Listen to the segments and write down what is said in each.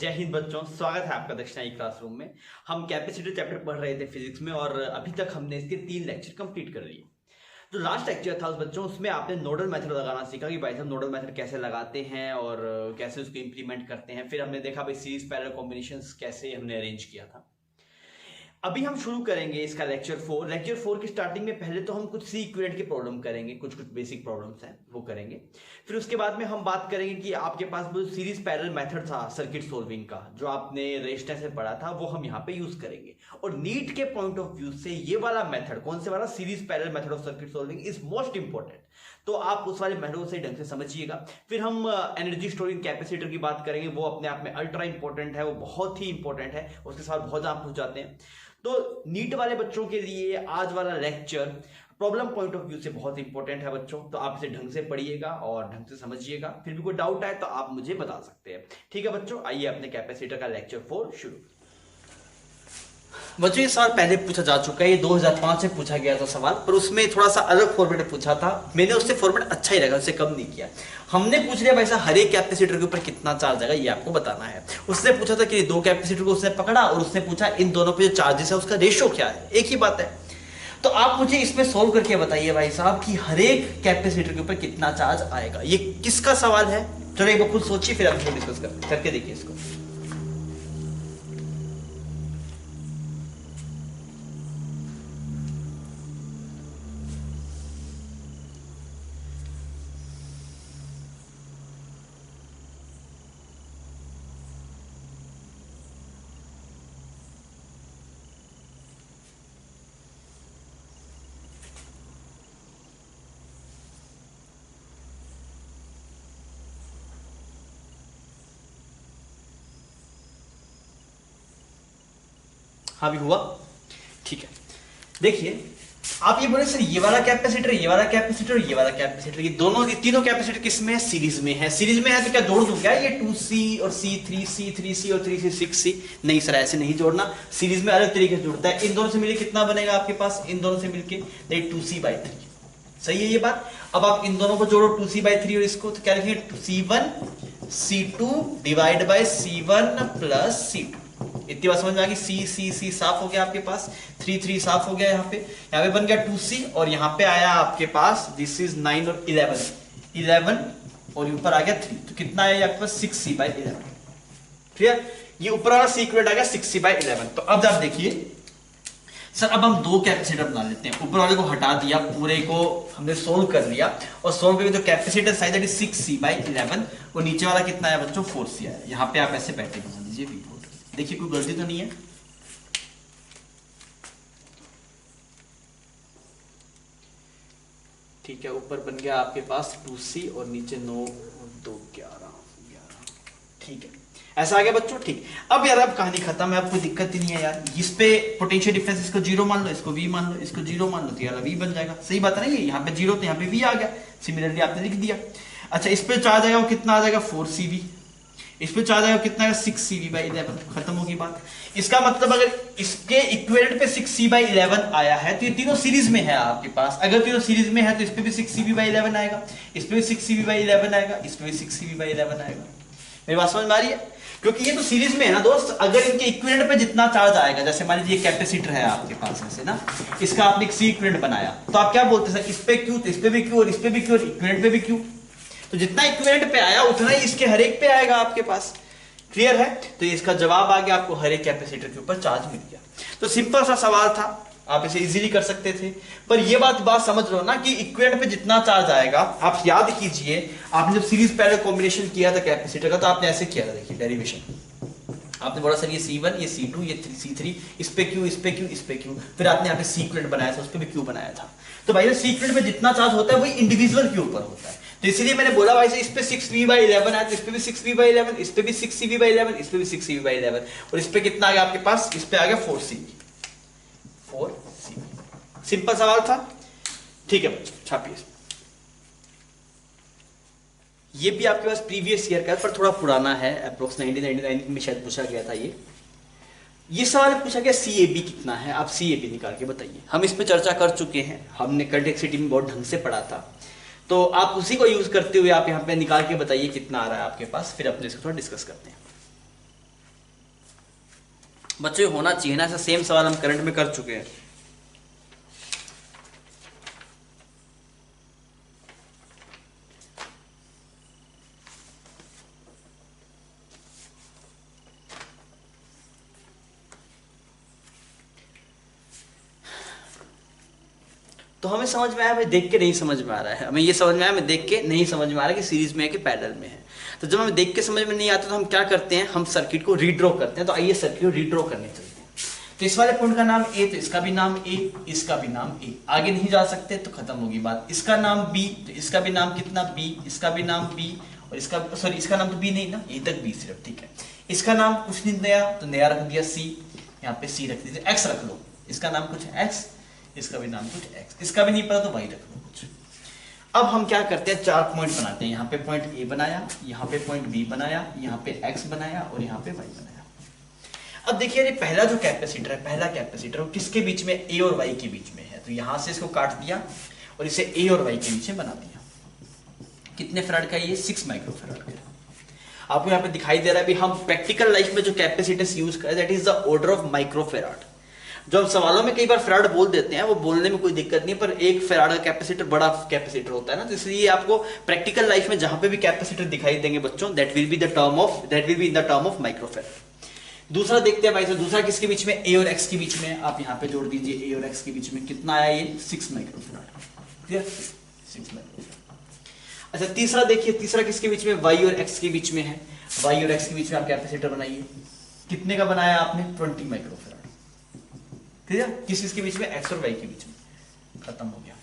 जय हिंद बच्चों, स्वागत है आपका दक्षिणाई क्लासरूम में। हम कैपेसिटर चैप्टर पढ़ रहे थे फिजिक्स में और अभी तक हमने इसके 3 लेक्चर कंप्लीट कर लिए। जो लास्ट लेक्चर था बच्चों, उसमें आपने नोडल मेथड लगाना सीखा कि भाई साहब नोडल मेथड कैसे लगाते हैं और कैसे उसको इंप्लीमेंट करते हैं। फिर हमने देखा भाई सीरीज पैरेलल कॉम्बिनेशंस कैसे हमने अरेंज किया था। अभी हम शुरू करेंगे इसका लेक्चर 4। लेक्चर 4 की स्टार्टिंग में पहले तो हम कुछ सी इक्विवेलेंट के प्रॉब्लम करेंगे, कुछ बेसिक प्रॉब्लम्स हैं वो करेंगे। फिर उसके बाद में हम बात करेंगे कि आपके पास वो सीरीज पैरेलल मेथड था सर्किट सोल्विंग का, जो आपने रजिस्टर से पढ़ा था, वो हम यहाँ पे यूज करेंगे। और नीट के पॉइंट ऑफ व्यू से ये वाला मेथड, कौन से वाला, series parallel method of circuit solving is most important. तो आप उस वाले मेथड से ढंग से समझिएगा। फिर हम एनर्जी स्टोरिंग कैपेसिटर की बात करेंगे, वो अपने आप में अल्ट्रा इंपॉर्टेंट है, वो बहुत ही इंपॉर्टेंट है, उसके साथ बहुत ज्यादा पूछ जाते हैं। तो नीट वाले बच्चों के लिए आज वाला lecture problem point of view से बहुत इंपॉर्टेंट है बच्चों। तो आप इसे ढंग से पढ़िएगा और ढंग से समझिएगा। फिर भी कोई डाउट आए तो आप मुझे बता सकते हैं, ठीक है बच्चों। आइए अपने कैपेसिटर का लेक्चर 4 शुरू। बच्चों ये सवाल पहले पूछा जा चुका है, ये 2005 में पूछा गया था सवाल, पर उसमें थोड़ा सा अलग फॉर्मेट में पूछा था। मैंने उससे फॉर्मेट अच्छा ही लगा, उससे कम नहीं किया। हमने पूछ लिया भाई साहब हर एक कैपेसिटर के ऊपर कितना चार्ज आएगा, ये आपको बताना है। उसने पूछा था कि 2 कैपेसिटर को उसने पकड़ा और उसने पूछा इन दोनों पे जो चार्जेस है उसका रेशियो क्या है, एक ही बात है। तो आप मुझे इसमें सोल्व करके बताइए भाई साहब कि हर एक कैपेसिटर के ऊपर कितना चार्ज आएगा। ये किसका सवाल है, चलो एक बार खुद सोचिए, फिर आप डिस्कस करके देखिए इसको। हाँ भी हुआ, ठीक है। देखिए आप ये बोले सर ये वाला कैपेसिटर, ये वाला कैपेसिटर, ये वाला कैपेसिटर, ये दोनों, ये तीनों कैपेसिटर किसमें है, सीरीज में है। सीरीज में है तो क्या जोड़ दूं क्या, ये 2C और C3, C3C और 3C 6C? नहीं सर, ऐसे नहीं जोड़ना। सीरीज में अलग तरीके से जुड़ता है। इन दोनों से मिलकर कितना बनेगा आपके पास, इन दोनों से मिलकर 2C/3। सही है ये बात। अब आप इन दोनों को जोड़ो 2C/3 और इसको, तो क्या लिखेंगे, C1 C2 divide by C1 plus C2। इतनी बात समझ में आ गई। C साफ हो गया आपके पास, 3 साफ हो गया। यहाँ पे बन गया 2C और यहाँ पे आया आपके पास, दिस इज 9 और 11 और ऊपर आ गया 3, तो कितना आया आपके पास 6C/11। क्लियर, ये ऊपर वाला सीक्वेंट आ गया 6C/11। तो अब आप देखिए सर, अब हम 2 कैपेसिटर बना लेते हैं। ऊपर वाले को हटा दिया, पूरे को हमने सोल्व कर लिया और सोल्व करके जो कैपेसिटर साइज है 6C/11 और नीचे वाला कितना आया बच्चों, 4C आया। यहाँ पे आप ऐसे पैटर्न बना दीजिए V4। देखिए कोई गलती तो नहीं है। ठीक है, ऊपर बन गया आपके पास 2C और नीचे 9 और 2 11। ठीक है, ऐसा आ गया बच्चों। ठीक, अब यार अब कहानी खत्म है, अब कोई दिक्कत ही नहीं है यार। इस पे पोटेंशियल डिफरेंस इसको 0 मान लो, इसको V मान लो, इसको 0 मान लो, तो यार V बन जाएगा। सही बात है ना, ये यहाँ पे 0 तो यहाँ पे V आ गया। सिमिलरली आपने लिख दिया। अच्छा, इस पे चार्ज आएगा वो कितना आ जाएगा, 4CV। इस पे चार्ज आएगा कितना है, 6CV/11। खत्म होगी बात। इसका मतलब अगर इसके इक्विवेलेंट पे 6C/11 आया है तो ये तीनों सीरीज में है आपके पास। अगर तीनों सीरीज में है तो इस पे भी 6CV/11 आएगा, इस पे भी 6CV/11 आएगा, इस पे भी 6CV/11 आएगा। मेरी बात समझ में आ रही है? क्योंकि ये तो सीरीज में है ना दोस्त। अगर इनके इक्विवेलेंट पे जितना चार्ज आएगा, जैसे मान लीजिए कैपेसिटर है आपके पास ऐसे ना, इसका आपने एक सी इक्विवेलेंट बनाया, तो आप क्या बोलते हैं, इस पे क्यू, तो इस पे भी क्यू, और इस पे भी क्यू, और इक्विवेलेंट पे भी क्यू। तो जितना इक्विवेलेंट पे आया उतना ही इसके हर एक पे आएगा आपके पास। क्लियर है? तो इसका जवाब आ गया, आपको हर एक कैपेसिटर के ऊपर चार्ज मिल गया। तो सिंपल सा सवाल था, आप इसे इजीली कर सकते थे। पर ये बात समझ लो ना कि इक्विवेलेंट पे जितना चार्ज आएगा, आप याद कीजिए आपने जब सीरीज पैरेलल कॉम्बिनेशन किया था कैपेसिटर का, तो आपने ऐसे किया था। देखिए डेरिवेशन आपने बोला सर ये C1, ये C2, ये C3, इस पे क्यू, इस पे क्यू, इस पे क्यू। फिर आपने यहाँ पे सी इक्विवेलेंट बनाया था, उस पे भी क्यू बनाया था। तो भाई सी इक्विवेलेंट पे जितना चार्ज होता है वही इंडिविजुअल के ऊपर होता है। तो इसलिए मैंने बोला भाई इस पे 6V/11 है, तो इस पे भी 6V/11, इस पे भी 6CV/11, इस पे भी 6CV/11, और इस पे कितना आ गया आपके पास, इस पे आ गया 4CV। सिंपल सवाल था। ठीक है बच्चों, छापिए। ये भी आपके पास प्रीवियस ईयर का, पर थोड़ा पुराना है, अप्रोक्स 1999 में शायद पूछा गया था। ये सवाल पूछा गया CAB कितना है, आप CAB निकाल के बताइए। हम इस पे चर्चा कर चुके हैं, हमने कंडक्टिविटी में बहुत ढंग से पढ़ा था। तो आप उसी को यूज करते हुए आप यहाँ पे निकाल के बताइए कितना आ रहा है आपके पास, फिर अपने इसको थोड़ा डिस्कस करते हैं। बच्चों ये होना चाहिए ना, ऐसा सेम सवाल हम करंट में कर चुके हैं। तो हमें समझ में आया, हमें देख के नहीं समझ में आ रहा है, हमें ये समझ में आया, हमें देख के नहीं समझ में आ रहा है कि सीरीज में है कि पैरेलल में है। तो जब हमें देख के समझ में नहीं आता तो हम क्या करते हैं, हम सर्किट को रीड्रॉ करते हैं। तो आइए सर्किट को रीड्रॉ करने चलते हैं। तो इस वाले पॉइंट का नाम ए, तो इसका भी नाम ए, इसका भी नाम ए, आगे नहीं जा सकते तो खत्म होगी बात। इसका नाम बी, तो इसका भी नाम कितना बी, इसका भी नाम बी, और इसका सॉरी इसका नाम तो बी नहीं ना, यहीं तक बी सिर्फ, ठीक है। इसका नाम कुछ नहीं नया, तो नया रख दिया सी, यहाँ पे सी रख दीजिए, एक्स रख लो, इसका नाम कुछ एक्स, इसका भी नाम कुछ एक्स, इसका भी नहीं पता तो वाई रख लो कुछ। अब हम क्या करते हैं, 4 पॉइंट बनाते हैं। यहाँ पे पॉइंट ए बनाया, यहाँ पे पॉइंट बी बनाया, यहाँ पे एक्स बनाया और यहाँ पे वाई बनाया। अब देखिए ये पहला जो कैपेसिटर है, पहला कैपेसिटर वो किसके बीच में, ए और वाई के बीच में है। तो यहां से इसको काट दिया और इसे ए और वाई के बीच में बना दिया। कितने फैराड का, ये 6 माइक्रो फैराड का। आपको यहाँ पे दिखाई दे रहा है भी हम प्रैक्टिकल लाइफ में जो कैपेसिटेंस यूज करें that is the order of micro farad. जो हम सवालों में कई बार फैराड बोल देते हैं, वो बोलने में कोई दिक्कत नहीं, पर एक फैराड का कैपेसिटर बड़ा कैपेसिटर होता है ना, तो इसलिए आपको प्रैक्टिकल लाइफ में जहां पे भी कैपेसिटर दिखाई देंगे बच्चों, that will be in the term of micro farad. दूसरा देखते हैं भाई, तो दूसरा किसके बीच में, ए और एक्स के बीच में। आप यहाँ पे जोड़ दीजिए, ए और एक्स के बीच में कितना आया, ये 6 micro farad, clear, 6 micro farad. अच्छा तीसरा देखिए, तीसरा किसके बीच में, वाई और एक्स के बीच में है। वाई और एक्स के बीच में आप कैपेसिटर बनाइए, कितने का बनाया आपने, 20 माइक्रो फैराड, क्लियर। किसके बीच में, एक्स और वाई के बीच में, खत्म हो गया।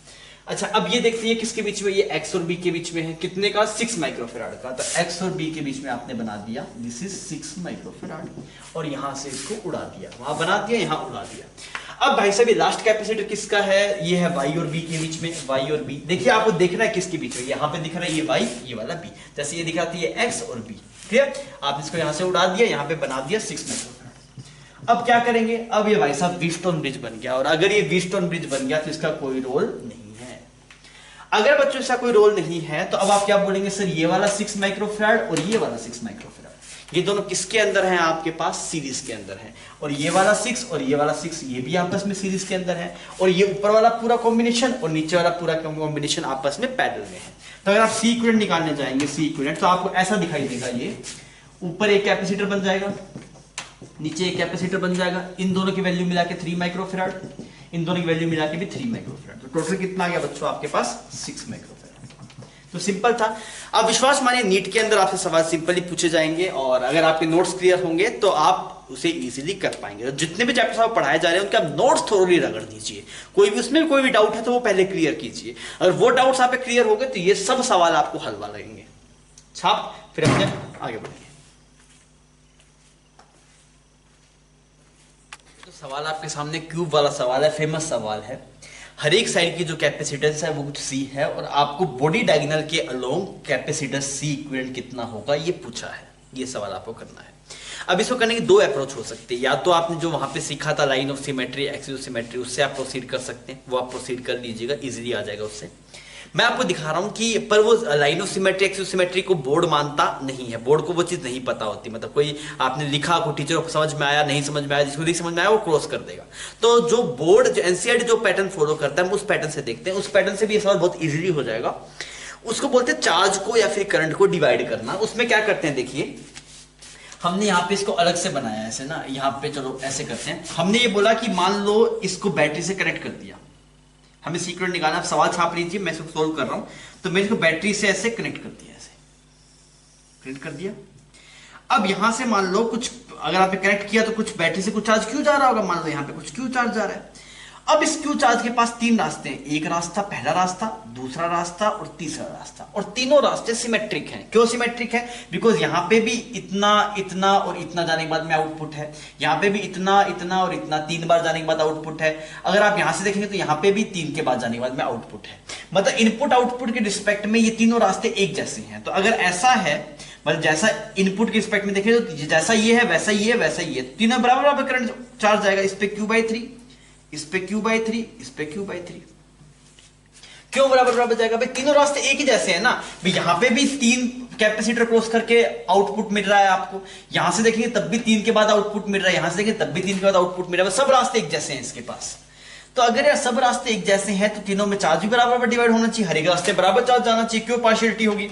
अच्छा अब ये देखते हैं किसके बीच में, ये एक्स और बी के बीच में है, कितने का, 6 माइक्रोफैराड का। तो एक्स और बी के बीच में आपने बना दिया, दिस इज 6 माइक्रोफैराड, और यहां से इसको उड़ा दिया, वहां बना दिया, यहां उड़ा दिया। अब भाई साहब लास्ट कैपेसिटर किसका है, ये है वाई और बी के बीच में, वाई और बी। देखिए आपको देखना है किसके बीच में, यहाँ पे दिख रहा है ये वाई, ये वाला बी, जैसे ये दिख रहा था ये एक्स और बी, क्लियर। आप इसको यहाँ से उड़ा दिया, यहाँ पे बना दिया 6 माइक्रोफैराड। अब क्या करेंगे, अब ये भाई साहब व्हीटस्टोन ब्रिज बन गया, और अगर ये व्हीटस्टोन ब्रिज बन गया तो इसका कोई रोल नहीं। अगर बच्चों इसका कोई रोल नहीं है तो अब आप क्या बोलेंगे, सर ये वाला 6 माइक्रोफैराड और ये वाला 6 माइक्रोफैराड, ये दोनों किसके अंदर हैं, आपके पास सीरीज के अंदर है। और ये वाला 6 और ये वाला 6 ये भी आपस में सीरीज के अंदर है, और ये ऊपर वाला पूरा कॉम्बिनेशन और नीचे वाला पूरा कॉम्बिनेशन आपस में पैरेलल में है। तो अगर आप सी इक्विवेलेंट निकालने जाएंगे, सी इक्विवेलेंट, तो आपको ऐसा दिखाई देगा, ये ऊपर एक कैपेसिटर बन जाएगा, नीचे एक कैपेसिटर बन जाएगा, इन दोनों की वैल्यू मिला के 3 माइक्रोफैराड, इन दोनों की वैल्यू मिला के भी 3 माइक्रोफैराड, तो टोटल कितना आ गया बच्चों आपके पास, 6 माइक्रोफैराड। तो सिंपल था। आप विश्वास मानिए नीट के अंदर आपसे सवाल सिंपली पूछे जाएंगे, और अगर आपके नोट्स क्लियर होंगे तो आप उसे इजीली कर पाएंगे। और जितने भी चैप्टर्स आप पढ़ाए जा रहे हैं उनके आप नोट्स थोड़ी रगड़ दीजिए, कोई भी उसमें कोई भी डाउट है तो वो पहले क्लियर कीजिए। अगर वो डाउट्स आप पे क्लियर हो गए तो ये सब सवाल आपको हलवा लगेंगे। छाप, फिर अपने आगे बढ़ेंगे। सवाल आपके सामने क्यूब वाला सवाल है, फेमस सवाल है। हर एक साइड की जो कैपेसिटेंस है वो कुछ सी है, और आपको बॉडी डायगोनल के अलोंग कैपेसिटेंस सी इक्विवेलेंट कितना होगा ये पूछा है, ये सवाल आपको करना है। अब इसको करने की 2 अप्रोच हो सकती है, या तो आपने जो वहां पे सीखा था line of symmetry, axis of symmetry, उससे आप प्रोसीड कर सकते हैं, वो आप प्रोसीड कर लीजिएगा, इजीली आ जाएगा उससे। मैं आपको दिखा रहा हूं कि पर वो line of symmetry, axis of symmetry को बोर्ड मानता नहीं है, बोर्ड को वो चीज नहीं पता होती, मतलब कोई आपने लिखा, कोई टीचर को समझ में आया, नहीं समझ में आया, जिसको नहीं समझ में आया वो क्रॉस कर देगा। तो जो बोर्ड, जो एनसीईआरटी जो पैटर्न फॉलो करता है, हम उस पैटर्न से देखते हैं, उस पैटर्न से भी ये सवाल बहुत इजीली हो जाएगा। उसको बोलते हैं चार्ज को या फिर करंट को डिवाइड करना। उसमें क्या करते हैं, देखिए हमने यहाँ पे इसको अलग से बनाया ऐसे ना, यहाँ पे चलो ऐसे करते हैं। हमने ये बोला कि मान लो इसको बैटरी से कनेक्ट कर दिया, हमें सीक्वेंस निकालना, आप सवाल छाप लीजिए, मैं इसको सोल्व कर रहा हूं। तो मैंने इसको बैटरी से ऐसे कनेक्ट कर दिया, ऐसे कनेक्ट कर दिया। अब यहां से मान लो कुछ, अगर आपने कनेक्ट किया तो कुछ बैटरी से कुछ चार्ज क्यों जा रहा होगा, मान लो यहां पे कुछ क्यों चार्ज जा रहा है। अब इस क्यू चार्ज के पास 3 रास्ते हैं, एक रास्ता, पहला रास्ता, दूसरा रास्ता और तीसरा रास्ता, और तीनों रास्ते सिमेट्रिक हैं। क्यों सिमेट्रिक है, बिकॉज यहां पे भी इतना, इतना और इतना जाने के बाद में आउटपुट है, यहां पे भी इतना, इतना और इतना 3 बार जाने के बाद आउटपुट है। अगर आप यहां से देखेंगे तो यहां पे भी 3 के बाद जाने के बाद में आउटपुट है। मतलब इनपुट आउटपुट के रिस्पेक्ट में ये तीनों रास्ते एक जैसे हैं। तो अगर ऐसा है, मतलब जैसा इनपुट के रिस्पेक्ट में देखें तो जैसा ये है वैसा ये है वैसा ये, तीनों बराबर बराबर करंट चार्ज जाएगा। इस पे Q/3, इस पे Q/3, इस पे Q/3। क्यों बराबर बराबर जाएगा भाई, तीनों रास्ते एक ही जैसे हैं ना भाई। यहां पे भी 3 कैपेसिटर क्रॉस करके आउटपुट मिल रहा है आपको, यहां से देखेंगे तब भी 3 के बाद आउटपुट मिल रहा है, यहां से देखेंगे तब भी 3 के बाद आउटपुट मिल रहा है, सब रास्ते एक जैसे हैं इसके पास। तो अगर यार सब रास्ते एक जैसे हैं तो तीनों में चार्ज भी बराबर डिवाइड होना चाहिए, हर एक रास्ते बराबर चार्ज जाना चाहिए, क्यों पार्शियलिटी होगी।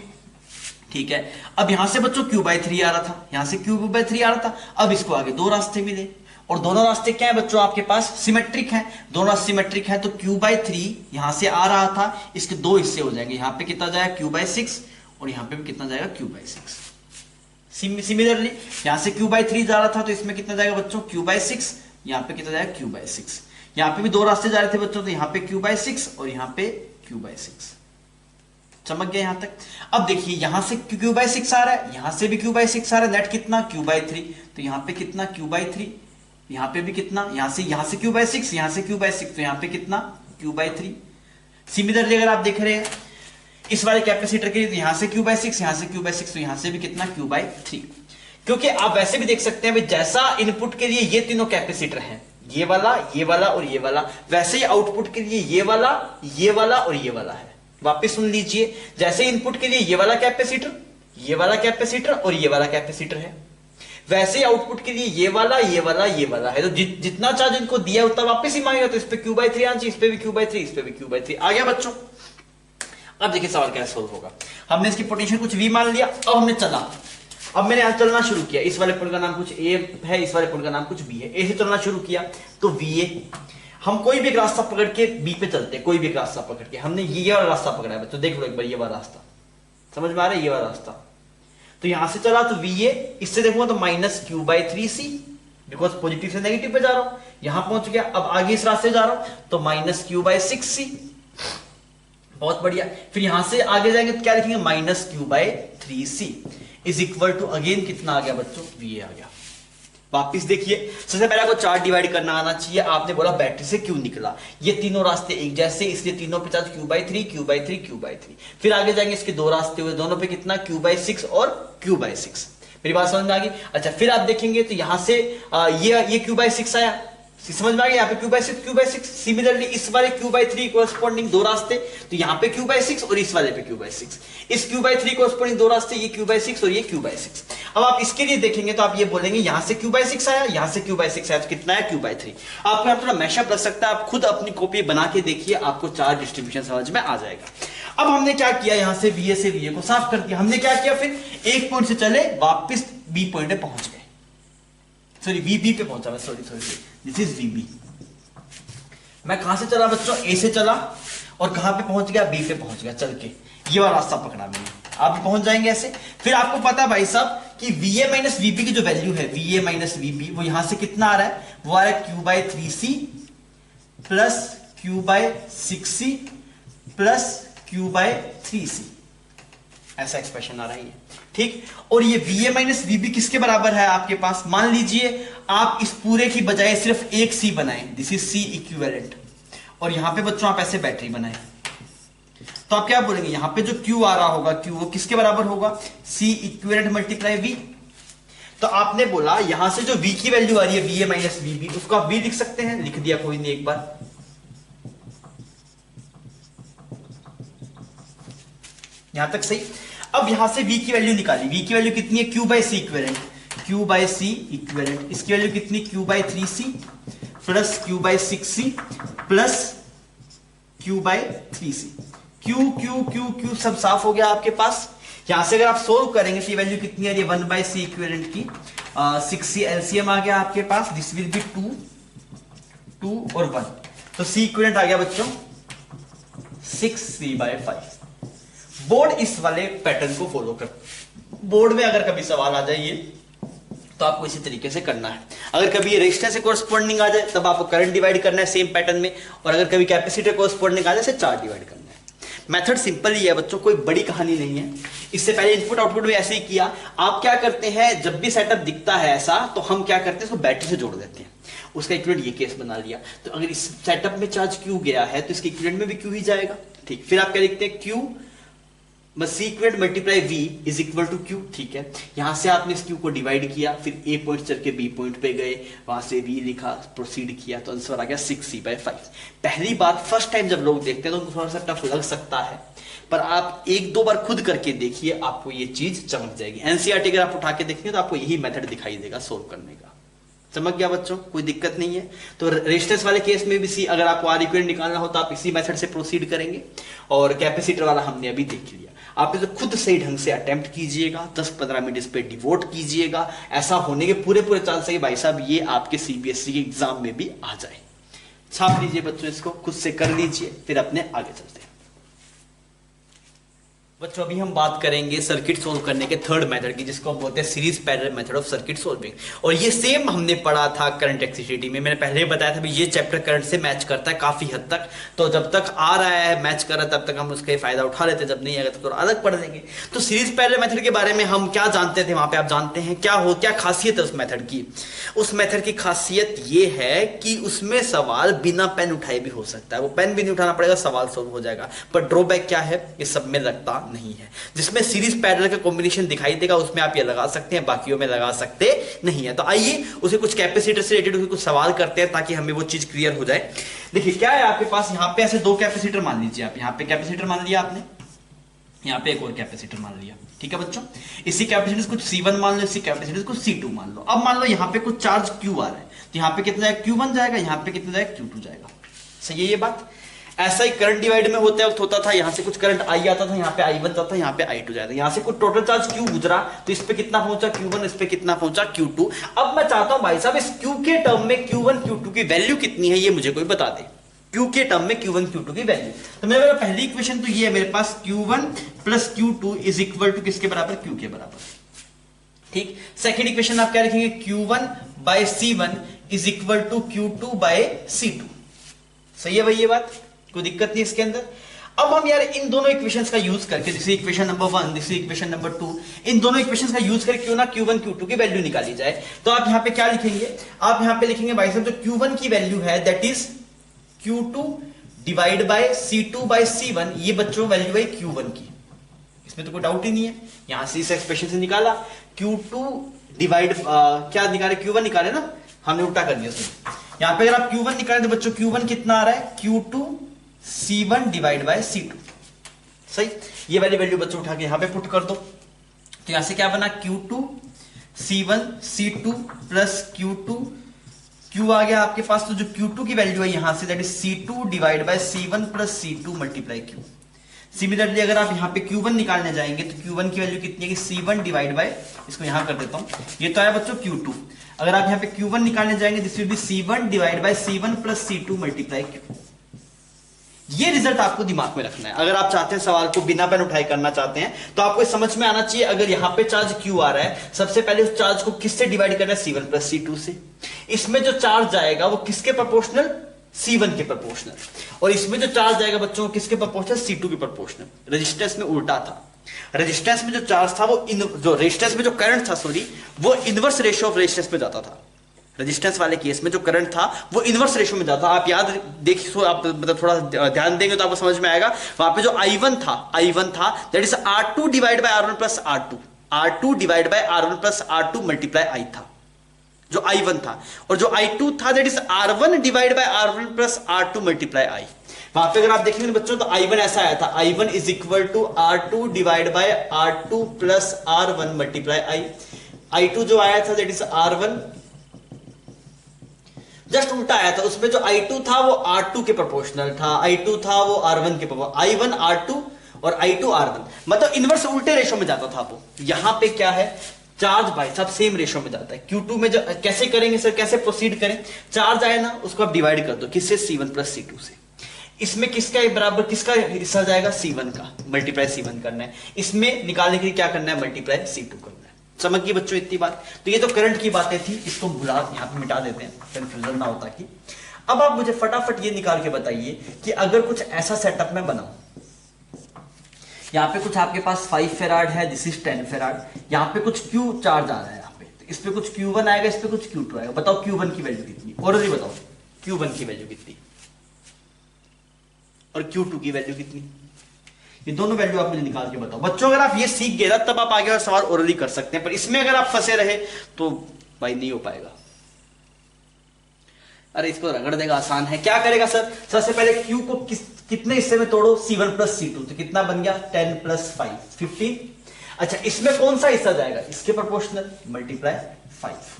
ठीक है, अब यहां से बच्चों Q/3 आ रहा था, यहां से Q/3 आ रहा था, अब इसको आगे दो रास्ते मिले और दोनों रास्ते क्या है बच्चों आपके पास, सिमेट्रिक है, दोनों सिमेट्रिक है, तो Q/3 यहां से आ रहा था, इसके दो हिस्से हो जाएंगे, यहां पे कितना जाएगा Q/6 और यहां पे भी कितना जाएगा Q/6। सिमिलरली यहां से Q/3 जा रहा था तो इसमें कितना जाएगा बच्चों Q/6, यहां पे कितना जाएगा Q/6, यहां पे भी दो रास्ते जा रहे थे बच्चों, तो यहां पे Q/6 और यहां पे Q/6। समझ गए यहां तक। अब देखिए यहां से Q/6 आ रहा है, यहां से भी Q/6 आ रहा है, नेट कितना Q/3, तो यहां पे कितना Q/3, यहां पे भी कितना, यहां से Q/6, यहां से Q/6, तो यहां पे कितना Q/3। सिमिलरली अगर आप देख रहे हैं इस वाले कैपेसिटर के लिए, तो यहां से Q/6, यहां से Q/6, तो यहां से भी कितना Q/3। क्योंकि आप वैसे भी देख सकते हैं जैसा इनपुट के लिए ये तीनों कैपेसिटर हैं, ये वाला और ये वाला, वैसे ही आउटपुट के लिए ये वाला और ये वाला है। वापस सुन लीजिए, जैसे इनपुट के लिए ये वाला कैपेसिटर और ये वाला कैपेसिटर है, वैसे ही आउटपुट के लिए ये वाला है। तो जितना चार्ज इनको दिया उतना वापस ही मांगेगा, तो इस पे Q/3 आना चाहिए, इस पे भी Q/3, इस पे भी Q/3 आ गया बच्चों। अब देखिए सवाल कैसे सोल्व होगा। हमने इसकी पोटेंशियल कुछ V मान लिया, अब हमने चला, अब मैंने आज चलना शुरू किया, इस वाले पॉइंट का नाम कुछ A है, इस वाले पॉइंट का नाम कुछ B है, A से चलना शुरू किया तो VA, हम कोई भी एक रास्ता पकड़ के B पे चलते हैं, कोई भी एक रास्ता पकड़ के, हमने ये वाला रास्ता पकड़ा है बच्चों, देख लो एक बार ये वाला रास्ता, समझ में आ रहा है, ये वाला रास्ता। तो यहां से चला तो VA, इससे देखूंगा तो -Q/3C, बिकॉज पॉजिटिव से नेगेटिव पे जा रहा हूं, यहां पहुंच गया। अब आगे इस रास्ते जा रहा हूं तो -Q/6C, बहुत बढ़िया। फिर यहां से आगे जाएंगे तो क्या लिखेंगे, -Q/3C is equal to, again कितना आ गया बच्चों, VA आ गया। वापिस देखिए, सबसे पहले आपको चार्ज डिवाइड करना आना चाहिए। आपने बोला बैटरी से क्यों निकला, ये तीनों रास्ते एक जैसे, इसलिए तीनों पे चार्ज Q/3। फिर आगे जाएंगे, इसके दो रास्ते हुए, दोनों पे कितना Q/6 और Q/6। मेरी बात समझ में आ गई। अच्छा, फिर आप देखेंगे तो यहां से ये Q/6 आया, समझ में आ गया, यहाँ पे Q/6। सिमिलरली इस वाले Q/3 कोरस्पॉन्डिंग दो रास्ते, तो यहाँ पे Q/6 और इस वाले पे Q/6, इस Q/3 कोरस्पॉन्डिंग दो रास्ते, ये Q/6 और ये Q/6। अब आप इसके लिए देखेंगे तो आप ये बोलेंगे यहां से Q/6 आया, यहां से Q/6 आया, तो कितना है Q/3। आपको यहाँ थोड़ा मैशअप लग सकता है, आप खुद अपनी कॉपी बना के देखिए, आपको चार्ज डिस्ट्रीब्यूशन समझ में आ जाएगा। अब हमने क्या किया, यहां से VA को साफ कर दिया। हमने क्या किया, फिर एक पॉइंट से चले वापिस B पॉइंट पे पहुंच गए, सॉरी VB पे पहुंचा मैं, सॉरी दिस इज VB। मैं कहां से चला बच्चों, A से चला और कहां पे पहुंच गया, B पे पहुंच गया चल के, ये वाला रास्ता पकड़ा मैंने। आप भी पहुंच जाएंगे ऐसे। फिर आपको पता भाई साहब कि VA माइनस VB की जो वैल्यू है, VA माइनस VB, वो यहां से कितना आ रहा है, वो आ रहा है Q/3C plus Q/6C plus Q/3C, ऐसा एक्सप्रेशन आ रहा है, ठीक। और ये VA माइनस VB किसके बराबर है आपके पास, मान लीजिए आप इस पूरे की बजाय सिर्फ एक C बनाएं, दिस इज C इक्विवेलेंट, और यहां पे बच्चों आप ऐसे बैटरी बनाएं, तो आप क्या बोलेंगे, यहां पे जो Q आ रहा होगा, Q वो किसके बराबर होगा, C इक्विवेलेंट मल्टीप्लाई V। तो आपने बोला यहां से जो V की वैल्यू आ रही है, VA माइनस VB, उसको आप V लिख सकते हैं, लिख दिया कोई नहीं, एक बार यहां तक सही। अब यहां से V की वैल्यू निकाली, V की वैल्यू कितनी है, Q/C इक्विवेलेंट, Q/C इक्विवेलेंट, इसकी वैल्यू कितनी, Q/3C plus Q/6C plus Q/3C। Q सब साफ हो गया आपके पास। यहां से अगर आप सोल्व करेंगे तो ये वैल्यू कितनी आ रही है, 1/C इक्विवेलेंट की, 6C एलसीएम आ गया आपके पास, दिस विल बी 2 और 1, तो C इक्विवेलेंट आ गया बच्चों 6/3/5। बोर्ड इस वाले पैटर्न को फॉलो कर, बोर्ड में अगर कभी सवाल आ जाए तो आपको इसी तरीके से करना है। अगर कभी ये रेजिस्टेंस से कोरस्पॉन्डिंग आ जाए तब आपको करंट डिवाइड करना है सेम पैटर्न में, और अगर कभी कैपेसिटर कोरस्पॉन्डिंग आ जाए चार्ज डिवाइड करना है। मेथड सिंपल ही है बच्चों, कोई बड़ी कहानी नहीं है। इससे पहले इनपुट आउटपुट में ऐसे ही किया। आप क्या करते हैं, जब भी सेटअप दिखता है ऐसा तो हम क्या करते हैं, इसको बैटरी से जोड़ देते हैं, उसका इक्विवेलेंट ये केस बना लिया। तो अगर इस सेटअप में चार्ज Q गया है तो इसके इक्विवेलेंट में भी Q ही जाएगा, ठीक। फिर आप क्या लिखते हैं, Q बस C equal multiply V is equal to Q, ठीक है। यहां से आपने इस क्यू को डिवाइड किया, फिर ए पॉइंट चल के बी पॉइंट पे गए, वहां से वी लिखा, प्रोसीड किया, तो आंसर आ गया 6c/5। पहली बार फर्स्ट टाइम जब लोग देखते हैं तो उनको थोड़ा सा टफ लग सकता है, पर आप एक दो बार खुद करके देखिए, आपको ये चीज चमक जाएगी। एनसीईआरटी अगर आप उठा के देखेंगे तो आपको यही मेथड दिखाई देगा सोल्व करने का। समझ गया बच्चों, कोई दिक्कत नहीं है। तो रेजिस्टेंस वाले केस में भी सी, अगर आपको आर इक्विवेलेंट निकालना हो तो आप इसी मेथड से प्रोसीड करेंगे, और कैपेसिटर वाला हमने अभी देख लिया। आप इसे खुद सही ढंग से अटेम्प्ट कीजिएगा, 10-15 मिनट इस पे डिवोट कीजिएगा। ऐसा होने के पूरे पूरे चांस है कि भाई साहब ये आपके सीबीएसई के एग्जाम में भी आ जाए। छाप लीजिए बच्चों, इसको खुद से कर लीजिए, फिर अपने आगे चलते हैं। बच्चों अभी हम बात करेंगे सर्किट सोल्व करने के थर्ड मेथड की, जिसको हम बोलते हैं series parallel method of circuit solving. और ये सेम हमने पढ़ा था करंट एक्सिसिटी में। मैंने पहले बताया था भी ये चैप्टर करंट से मैच करता है काफी हद तक, तो जब तक आ रहा है मैच कर रहा है तब तक हम उसका फायदा उठा लेते हैं, जब नहीं आएगा तो अलग पढ़ देंगे। तो सीरीज पैरेलल मेथड के बारे में हम क्या जानते थे वहां पे, आप जानते हैं क्या खासियत है उस मेथड की। उस मेथड की खासियत ये है कि उसमें सवाल बिना पेन उठाए भी हो सकता है, वो पेन भी नहीं उठाना पड़ेगा, सवाल सोल्व हो जाएगा। पर ड्रॉबैक क्या है, ये सब में लगता नहीं है। जिसमें सीरीज पैरेलल का कॉम्बिनेशन दिखाई देगा उसमें आप ये लगा सकते हैं, बाकियों में लगा सकते नहीं है। तो आइए उसे कुछ कैपेसिटर से रिलेटेड कुछ सवाल करते हैं ताकि हमें वो चीज क्लियर हो जाए। देखिए क्या है आपके पास, यहाँ पे ऐसे दो कैपेसिटर मान लीजिए आप, यहाँ पे कैपेसिटर मान लिया आपने, यहाँ पे एक और कैपेसिटर मान लिया, ठीक है बच्चों। इसी कैपेसिटर कुछ C1 मान लो, इसी कैपेसिटर कुछ C2 मान लो। अब मान लो यहाँ पे कुछ चार्ज Q आ रहा है, तो यहाँ पे कितना जाएगा Q1 जाएगा, यहाँ पे कितना जाएगा Q2 जाएगा। सही है ये बात। ऐसा ही करंट डिवाइड में होता था, यहाँ से कुछ करंट I आता था, यहाँ पे I1 जाता था, यहाँ पे I2 जाता था। यहाँ से कुछ टोटल चार्ज Q गुजरा, तो इस पे कितना पहुंचा Q1, इस पे कितना पहुंचा Q2। अब मैं चाहता हूं भाई साहब इस Q के टर्म में Q1 Q2 की वैल्यू कितनी है, ये मुझे कोई बता दे। Q के टर्म में Q1 Q2 की वैल्यू। तो मेरा पहली इक्वेशन तो ये है मेरे पास, Q1 plus Q2 is equal to किसके बराबर, Q के बराबर। ठीक। सेकेंड इक्वेशन आप क्या लिखेंगे, Q1 by C1 is equal to Q2 by C2। सही है भाई ये बात, कोई दिक्कत नहीं इसके अंदर। अब हम यार इन दोनों इक्वेशंस का यूज करके, this equation number 1, this equation number 2, इन दोनों इक्वेशंस का यूज करके क्यों ना Q1 Q2 की वैल्यू निकाली जाए। तो आप यहां पे क्या लिखेंगे, आप यहां पे लिखेंगे भाई साहब जो Q1 की वैल्यू है that is Q2 divide by C2 by C1, ये बच्चों वैल्यू है Q1 की, इसमें तो कोई डाउट ही नहीं है। यहां से इस एक्सप्रेशन से निकाला Q2 डिवाइड क्या निकाले, Q1 निकाले ना, हमने उल्टा कर दिया उसमें। यहां पे अगर आप Q1 निकालें तो बच्चों Q1 कितना आ रहा है, Q2 C1 divide by C2। सही, ये वाली वैल्यू बच्चों उठा के यहां पे पुट कर दो, तो यहां से क्या बना, Q2 C1 C2 plus Q2 Q आ गया आपके पास। तो जो Q2 की वैल्यू है यहां say that is C2 divide by C1 plus C2 multiply Q। Similarly अगर आप यहां पे Q1 निकालने जाएंगे तो Q1 की वैल्यू कितनी है कि C1 डिवाइड बाय, इसको यहां कर देता हूं, ये तो आया बच्चों Q2। अगर आप यहां पे Q1 निकालने जाएंगे this will B C1 divide by C1 plus C2 multiply Q। ये रिजल्ट आपको दिमाग में रखना है। अगर आप चाहते हैं सवाल को बिना पेन उठाए करना चाहते हैं तो आपको समझ में आना चाहिए, अगर यहां पे चार्ज Q आ रहा है, सबसे पहले उस चार्ज को किससे डिवाइड करना है, C1 प्लस C2 से। इसमें जो चार्ज जाएगा वो किसके प्रोपोर्शनल, C1 के प्रोपोर्शनल। और इसमें जो चार्ज आएगा बच्चों किसके प्रोपोर्शनल, C2 के प्रोपोर्शनल। रेजिस्टेंस में उल्टा था, रेजिस्टेंस में जो चार्ज था वो जो रेजिस्टेंस में जो करंट था सॉरी, वो इनवर्स रेशियो ऑफ रेजिस्टेंस में जाता था। रेजिस्टेंस वाले केस में जो करंट था वो इनवर्स रेशियो में जाता। आप याद देखिए, आप मतलब थोड़ा ध्यान देंगे तो आपको समझ में आएगा। वहां पे जो I1 था that is R2 divide bye R1 plus R2, R2 divide bye R1 plus R2 multiply I था जो I1 था। और जो I2 था that is R1 divide by R1 plus R2 multiply I। वहां पे अगर आप देखेंगे बच्चों तो I1 ऐसा आया था, I1 is equal to R2 divide by R2 plus R1 multiply I। I2 जो आया था दैट इज R1, जस्ट उल्टा आया था। उसमें जो I2 था वो R2 के प्रोपोर्शनल था, I2 था वो R1 के प्रोपोर्शनल, I1 R2 और I2 R1, मतलब इनवर्स उल्टे रेशो में जाता था वो। यहां पे क्या है, चार्ज भाई सब सेम रेशो में जाता है। Q2 में जो कैसे करेंगे सर, कैसे प्रोसीड करें, चार्ज आए ना उसको आप डिवाइड कर दो, किससे, C1 प्लस C2 से। इसमें किसका बराबर, किसका हिस्सा जाएगा, C1 का, मल्टीप्लाई C1 करना है। इसमें निकालने के लिए क्या करना है, मल्टीप्लाई C2 करना है। समझ गई बच्चों इतनी बात। तो ये तो करंट की बातें थी, इसको भुला यहां पे मिटा देते हैं, कंफ्यूजन ना होता कि। अब आप मुझे फटाफट ये निकाल के बताइए कि अगर कुछ ऐसा सेटअप मैं बनाऊं, यहां पे कुछ आपके पास 5 फेराड है, दिस इज 10 फेराड, यहां पे कुछ Q चार्ज आ रहा है, यहां पे तो इस पे कुछ Q1 आएगा, इस पे कुछ Q2 आएगा। बताओ Q1 की वैल्यू कितनी, और भी बताओ Q1 की वैल्यू कितनी और Q2 की वैल्यू कितनी। ये दोनों वैल्यू आप मुझे निकाल के बताओ बच्चों। अगर आप ये सीख गए ना तब आप आगे और सवाल ओरली कर सकते हैं, पर इसमें अगर आप फंसे रहे तो भाई नहीं हो पाएगा। अरे इसको रगड़ देगा, आसान है। क्या करेगा सर? सबसे पहले क्यू को कितने हिस्से में तोड़ो? C1 प्लस C2, तो कितना बन गया? 10 प्लस 5 15। अच्छा इसमें कौन सा हिस्सा जाएगा? इसके प्रोपोर्शनल, मल्टीप्लाई 5।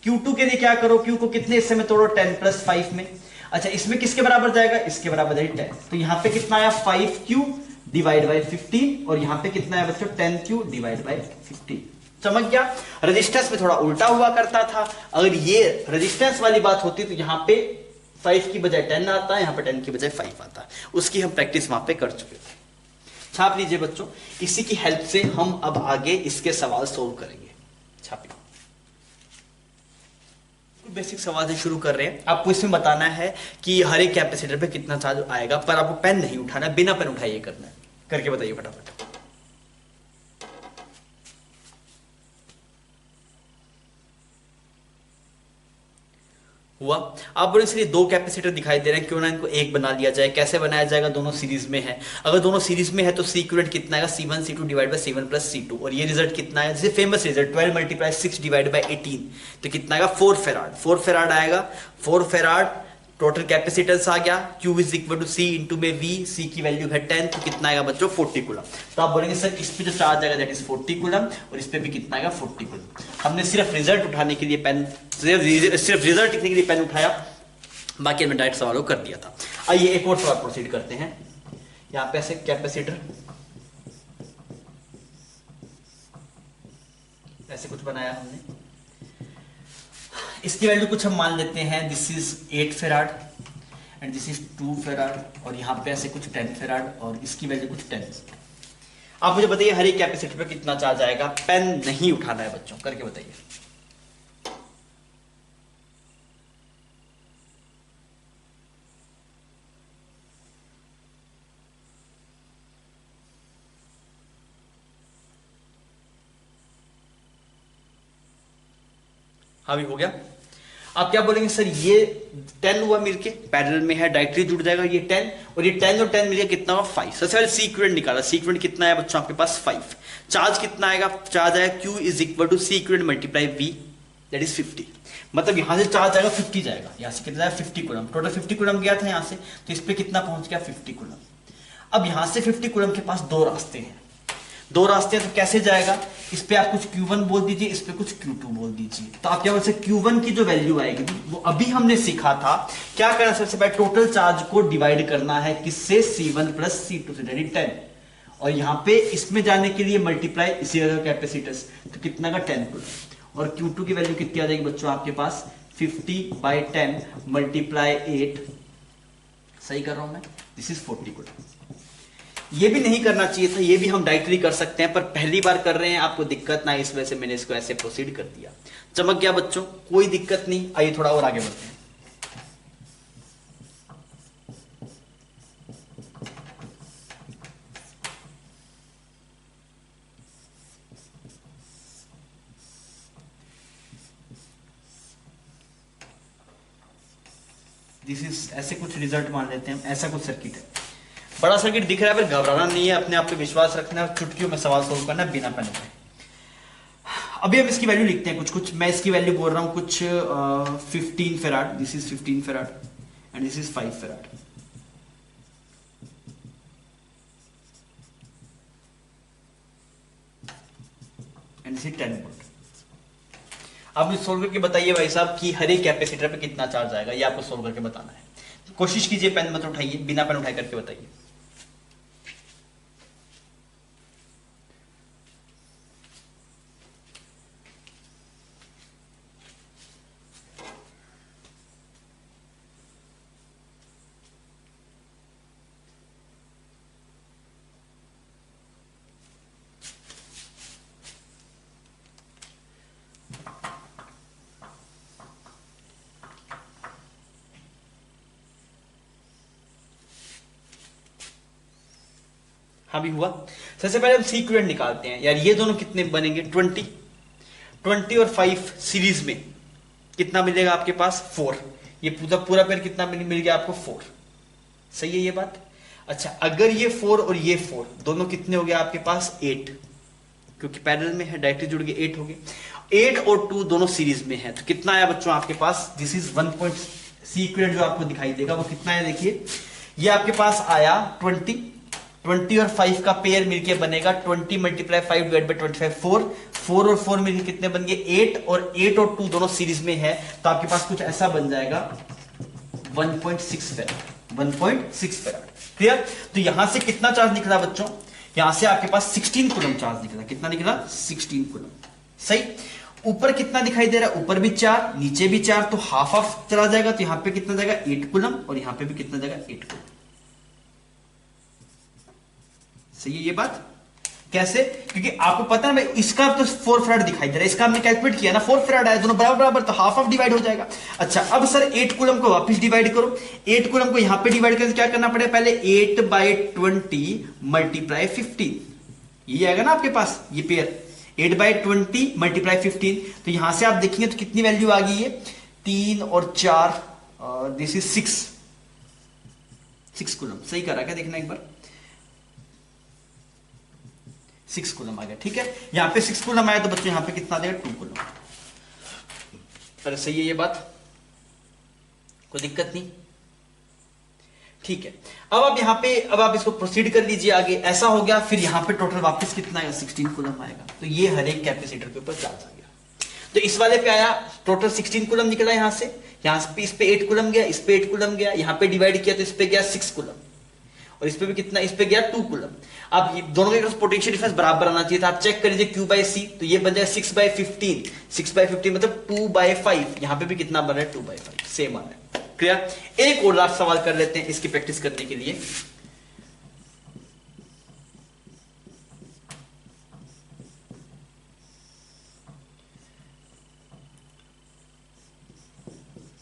Q2 के लिए क्या करो? Q को कितने हिस्से में तोड़ो? 10 प्लस 5 में। अच्छा इसमें किसके बराबर जाएगा? इसके बराबर जाएगा 10। तो यहां पे कितना आया? 5Q डिवाइड बाई 15, और यहां पे कितना है बच्चों? 10Q divide by 15। चमक गया। रेजिस्टेंस में थोड़ा उल्टा हुआ करता था। अगर ये रेजिस्टेंस वाली बात होती तो यहां पे 5 की बजाय 10 आता है, यहां पे 10 की बजाय 5 आता है। उसकी हम प्रैक्टिस वहां पे कर चुके थे। छाप लीजिए बच्चों, इसी की हेल्प से हम अब आगे इसके सवाल सोल्व करेंगे। छापिए। बेसिक सवाल से शुरू कर रहे हैं। आपको इसमें बताना है कि हर एक कैपेसिटर पे कितना चार्ज आएगा, पर आपको पेन नहीं उठाना, बिना पेन उठाए ये करना है। करके बताइए फटाफट। हुआ? आप बोले इसलिए दो कैपेसिटर दिखाई दे रहे हैं, क्यों ना इनको एक बना लिया जाए। कैसे बनाया जाएगा? दोनों सीरीज में है। अगर दोनों सीरीज में है तो सी इक्विवेलेंट कितना आएगा? C1 C2 divide by C1 plus C2। और ये रिजल्ट कितना है? जैसे famous result 12 multiply 6 divide by 18, तो कितना आएगा? 4 फेराड। 4 फेराड आएगा। 4 फेराड टोटल कैपेसिटेंस आ गया। Q is equal to C into में V, C की वैल्यू है 10, तो कितना आएगा बच्चों? 40 कूलम। तो आप बोलेंगे सर इस पे जो चार्ज आएगा दैट इज 40 कूलम, और इस पे भी कितना आएगा? 40 कूलम। हमने सिर्फ रिजल्ट उठाने के लिए पेन, सिर्फ रिजल्ट लिखने के लिए पेन उठाया, बाकी हमने डायरेक्ट सवालों कर दिया था। आइए एक और सवाल प्रोसीड करते हैं। यहां पे ऐसे कैपेसिटर ऐसे कुछ बनाया हमने, इसकी वैल्यू कुछ हम मान लेते हैं। This is 8 farad and this is 2 farad, और यहां पे ऐसे कुछ 10 फेराड, और इसकी वैल्यू कुछ 10। आप मुझे बताइए हर एक कैपेसिटर पे कितना चार्ज आएगा? पेन नहीं उठाना है बच्चों, करके बताइए। हाँ भी हो गया। आप क्या बोलेंगे सर ये 10 हुआ मिलके पैरेलल में है, डायरेक्टली जुड़ जाएगा ये 10, और ये 10 और 10 मिलके कितना हुआ? 5। सबसे पहले सी इक्विवेलेंट निकाला। सी इक्विवेलेंट कितना है बच्चों आपके पास? 5। चार्ज कितना आएगा? चार्ज आएगा Q is equal to C equivalent multiply V, that is 50। मतलब यहां से चार्ज आएगा 50 जाएगा, यहां से कितना जाएगा? 50 कूलम। टोटल 50 कूलम गया था यहां से, तो इस पे कितना पहुंच गया? 50 कूलम। अब यहां से 50 कूलम के पास दो रास्ते हैं। दो रास्ते हैं तो कैसे जाएगा? इस पे आप कुछ Q1 बोल दीजिए, इस पे कुछ Q2 बोल दीजिए। तो आप क्या बोल सकते? Q1 की जो वैल्यू आएगी वो अभी हमने सीखा था। क्या करना? सबसे पहले टोटल चार्ज को डिवाइड करना है किससे? C1 प्लस C2 से, दैट इज 10। और यहां पे इसमें जाने के लिए मल्टीप्लाई इसी कैपेसिटर्स, तो कितना का? 10 कूलम। और Q2 की वैल्यू कितनी आ जाएगी बच्चों आपके पास? 50/10 मल्टीप्लाई 8, सही कर रहा हूं मैं? This is 40 coulomb. ये भी नहीं करना चाहिए था, ये भी हम डायरेक्टली कर सकते हैं, पर पहली बार कर रहे हैं, आपको दिक्कत ना, इस वजह से मैंने इसको ऐसे प्रोसीड कर दिया। चमक गया बच्चों? कोई दिक्कत नहीं। आइए थोड़ा और आगे बढ़ते हैं। दिस इज ऐसे कुछ रिजल्ट मान लेते हैं, ऐसा कुछ सर्किट है। बड़ा सर्किट दिख रहा है, पर घबराना नहीं है, अपने आप पे विश्वास रखना है, चुटकियों में सवाल सोल्व करना है बिना पेन उठाए। अभी हम इसकी वैल्यू लिखते हैं कुछ कुछ। मैं इसकी वैल्यू बोल रहा हूं कुछ 15 farad, this is 15 farad and this is 5 farad. And this is 10 volt. आप मुझे सोल्व करके बताइए भाई साहब कि हर एक कैपेसिटर पे कितना चार्ज आएगा, ये आपको सोल्व करके बताना है। कोशिश कीजिए पेन मत उठाइए, बिना पेन उठाए करके बताइए। हाँ भी हुआ। सबसे पहले हम सी इक्विवेलेंट निकालते हैं यार। ये दोनों कितने बनेंगे? 20 और 5 सीरीज में कितना मिलेगा आपके पास? 4। ये पूरा पूरा पेयर कितना मिल गया आपको? 4। सही है ये बात? अच्छा, अगर ये 4 और ये 4 दोनों कितने हो गए आपके पास 8, क्योंकि पैरेलल में है, डायरेक्टली जुड़ गए 8 हो गए। 8 और 2 दोनों सीरीज में है, तो कितना आया बच्चों आपके पास, this is 1 point C equivalent जो आपको दिखाई देगा वो कितना है, देखिए ये आपके पास आया 20 और 5 का पेयर मिलके बनेगा 20 मल्टीप्लाई 5 डिवाइड बाई 25, 4 और 4 मिलके कितने बन गए 8, और 8 और 2 दोनों सीरीज में है, तो आपके पास कुछ ऐसा बन जाएगा 1.6 फैराड, 1.6 फैराड। क्लियर? तो यहां से कितना चार्ज निकला बच्चों, यहां से आपके पास 16 कूलम चार्ज निकला। कितना निकला, 16 कूलम। सही। ऊपर कितना दिखाई दे रहा है, ऊपर भी 4, नीचे भी 4, तो हाफ हाफ चला जाएगा, तो यहां पे कितना जाएगा 8 कूलम, और यहां पे भी कितना जाएगा 8 कूलम। सही है ये बात? कैसे? क्योंकि आपको पता है भाई, इसका तो 4 फैराड दिखाई दे रहा है, इसका हमने कैलकुलेट किया ना, 4 फैराड आया, दोनों बराबर बराबर, तो हाफ हाफ डिवाइड हो जाएगा। अच्छा, अब सर 8 कूलम को वापस डिवाइड करो, 8 कूलम को यहां पे डिवाइड करके क्या करना पड़ेगा, पहले 8/20 मल्टीप्लाई 15, ये आएगा ना आपके पास ये पेयर, 8/20 मल्टीप्लाई 15, तो यहां से आप देखेंगे तो कितनी वैल्यू आ गई है, 3 और 4, दिस इज 6 कूलम। सही कर रहा है क्या, देखना एक बार, 6 कूलम आ गया। ठीक है, यहां पे 6 कूलम आया, तो बच्चों यहां पे कितना देगा 2 कूलम। अरे सही है ये बात, कोई दिक्कत नहीं। ठीक है, अब आप यहां पे, अब आप इसको प्रोसीड कर लीजिए आगे, ऐसा हो गया, फिर यहां पे टोटल वापस कितना आएगा, 16 कूलम आएगा, तो ये हर एक कैपेसिटर के ऊपर चार्ज आ गया। तो इस वाले पे आया टोटल 16 कूलम निकला, यहां से इस पे 8 कूलम गया, इस पे 8 कूलम गया, यहां पे डिवाइड किया तो इस पे गया 6 कूलम, और इस पे भी कितना, इस पे गया 2 कूलम। अब ये दोनों के पोटेंशियल डिफरेंस बराबर आना चाहिए था, आप चेक कर लीजिए Q/C, तो ये बन जाएगा 6/15, 6/15 मतलब 2/5, यहां पे भी कितना बन रहा है 2/5, सेम आ रहा है। क्लियर? एक और लास्ट सवाल कर लेते हैं इसकी प्रैक्टिस करने के लिए।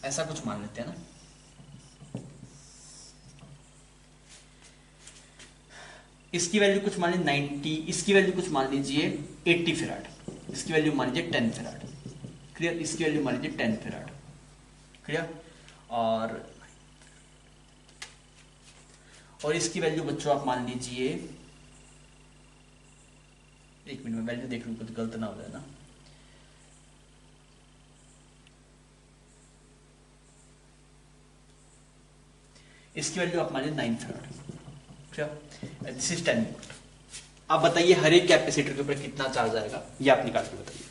ऐसा कुछ मान लेते हैं ना, इसकी वैल्यू कुछ मान लीजिए 90, इसकी वैल्यू कुछ मान लीजिए 80 फैराड, इसकी वैल्यू मान लीजिए 10 फैराड। क्लियर? इसकी वैल्यू मान लीजिए 10 फैराड। क्लियर? और इसकी वैल्यू बच्चों आप मान लीजिए, एक मिनट में वैल्यू देख लूं कुछ गलत ना हो जाए ना, इसकी वैल्यू आप मान लीजिए 9 फैराड। This is 10 volt. आप बताइए हर एक कैपेसिटर के ऊपर कितना चार्ज आएगा, ये आप निकाल के बताइए।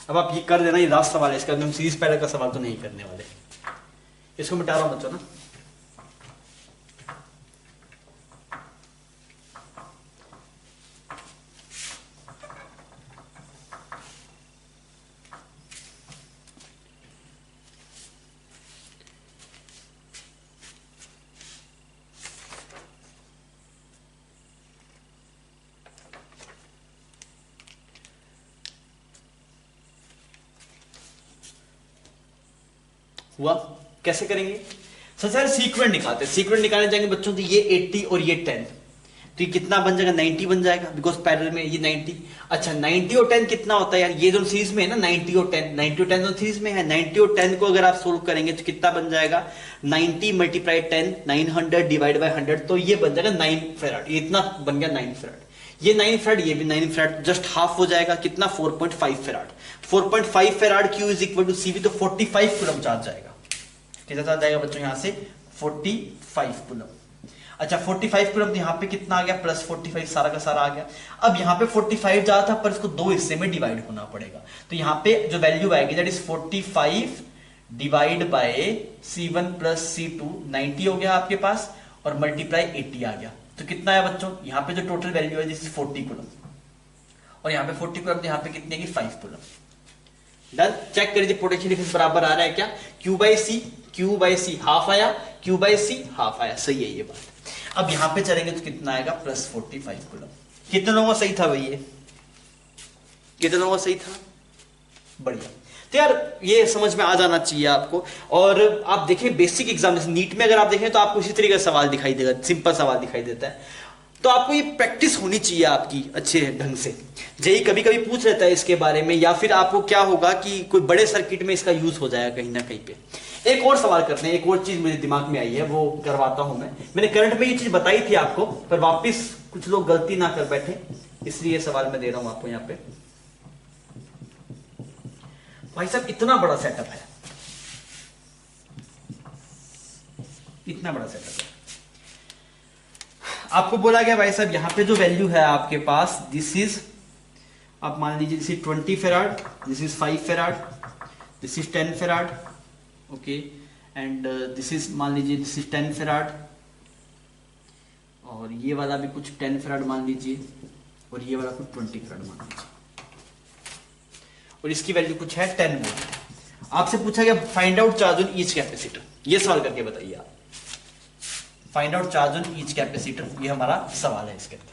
अब आप ये कर देना, ये लास्ट सवाल है, इसका हम सीरीज पैरेलल का सवाल तो नहीं करने वाले, इसको मिटा रहा हूं बच्चों ना। हुआ? कैसे करेंगे? सर सीक्वेंट निकालते हैं, सीक्वेंट निकालने जाएंगे बच्चों, तो ये 80 और ये 10, तो ये कितना बन जाएगा 90 बन जाएगा, बिकॉज पैरेलल में ये 90। अच्छा 90 और 10 कितना होता है यार, ये दोनों सीरीज में है ना, 90 और 10, 90 और 10 दोनों सीरीज में है। 90 और 10 को अगर आप सोल्व करेंगे तो कितना बन जाएगा, 90 मल्टीप्लाई 10, 900 डिवाइड बाई 100, तो ये बन जाएगा 9 फैराड। ये इतना बन गया 9 फैराड, ये 9 फैराड, ये भी 9 फैराड, जस्ट हाफ हो जाएगा, कितना 4.5 farad. 4.5 farad Q is equal to CV, तो 45 कूलम चार्ज जाएगा। कितना चार्ज जाएगा बच्चों यहां से, 45 कूलम। अच्छा 45 कूलम, तो यहां पे कितना आ गया, प्लस 45, सारा का सारा आ गया। अब यहां पे 45 जा था, पर इसको दो हिस्से में डिवाइड होना पड़ेगा, तो यहां पे जो वैल्यू आएगी that is 45 divide by C1 plus C2, 90 हो गया आपके पास, और मल्टीप्लाई 80 आ गया, तो कितना है बच्चों, यहां पे जो टोटल वैल्यू है दिस इज 40 कूलम, और यहां पे 40 कूलम, तो यहां पे कितने की 5 कूलम। डन? चेक करिए पोटेंशियल डिफरेंस बराबर आ रहा है क्या, Q/C हाफ आया, Q/C हाफ आया। सही है ये बात। अब यहां पे चलेंगे तो कितना आएगा, प्लस 45 कूलम। कितने लोगों का सही था भाई, ये कितने लोगों का सही था, बढ़िया। तो यार ये समझ में आ जाना चाहिए आपको। और आप देखें बेसिक एग्जाम जैसे नीट में अगर आप देखें तो आपको इसी तरीके का सवाल दिखाई देगा, सिंपल सवाल दिखाई देता है, तो आपको ये प्रैक्टिस होनी चाहिए आपकी अच्छे ढंग से। जेई कभी कभी पूछ लेता है इसके बारे में, या फिर आपको क्या होगा कि कोई बड़े सर्किट में इसका यूज हो जाएगा कहीं ना कहीं पे। एक और सवाल करते हैं, एक और चीज मुझे दिमाग में आई है वो करवाता हूं मैंने करंट में ये चीज बताई थी आपको, पर वापस कुछ लोग गलती ना कर बैठे इसलिए सवाल मैं दे रहा हूं आपको यहां पे। भाई साहब इतना बड़ा सेटअप है, इतना बड़ा सेटअप है, आपको बोला गया भाई साहब यहां पे जो वैल्यू है आपके पास, दिस इज, आप मान लीजिए this is 20 farad, this is 5 farad, this is 10 farad, okay, and this is मान लीजिए दिस इज 10 फेराड, और ये वाला भी कुछ 10 फेराड मान लीजिए, और ये वाला कुछ 20 फेराड मान लीजिए, और इसकी वैल्यू कुछ है 10 वोल्ट। आपसे पूछा गया find out charge on each capacitor, ये सवाल करके बताइए आप, find out charge on each capacitor, ये हमारा सवाल है इसके अंदर।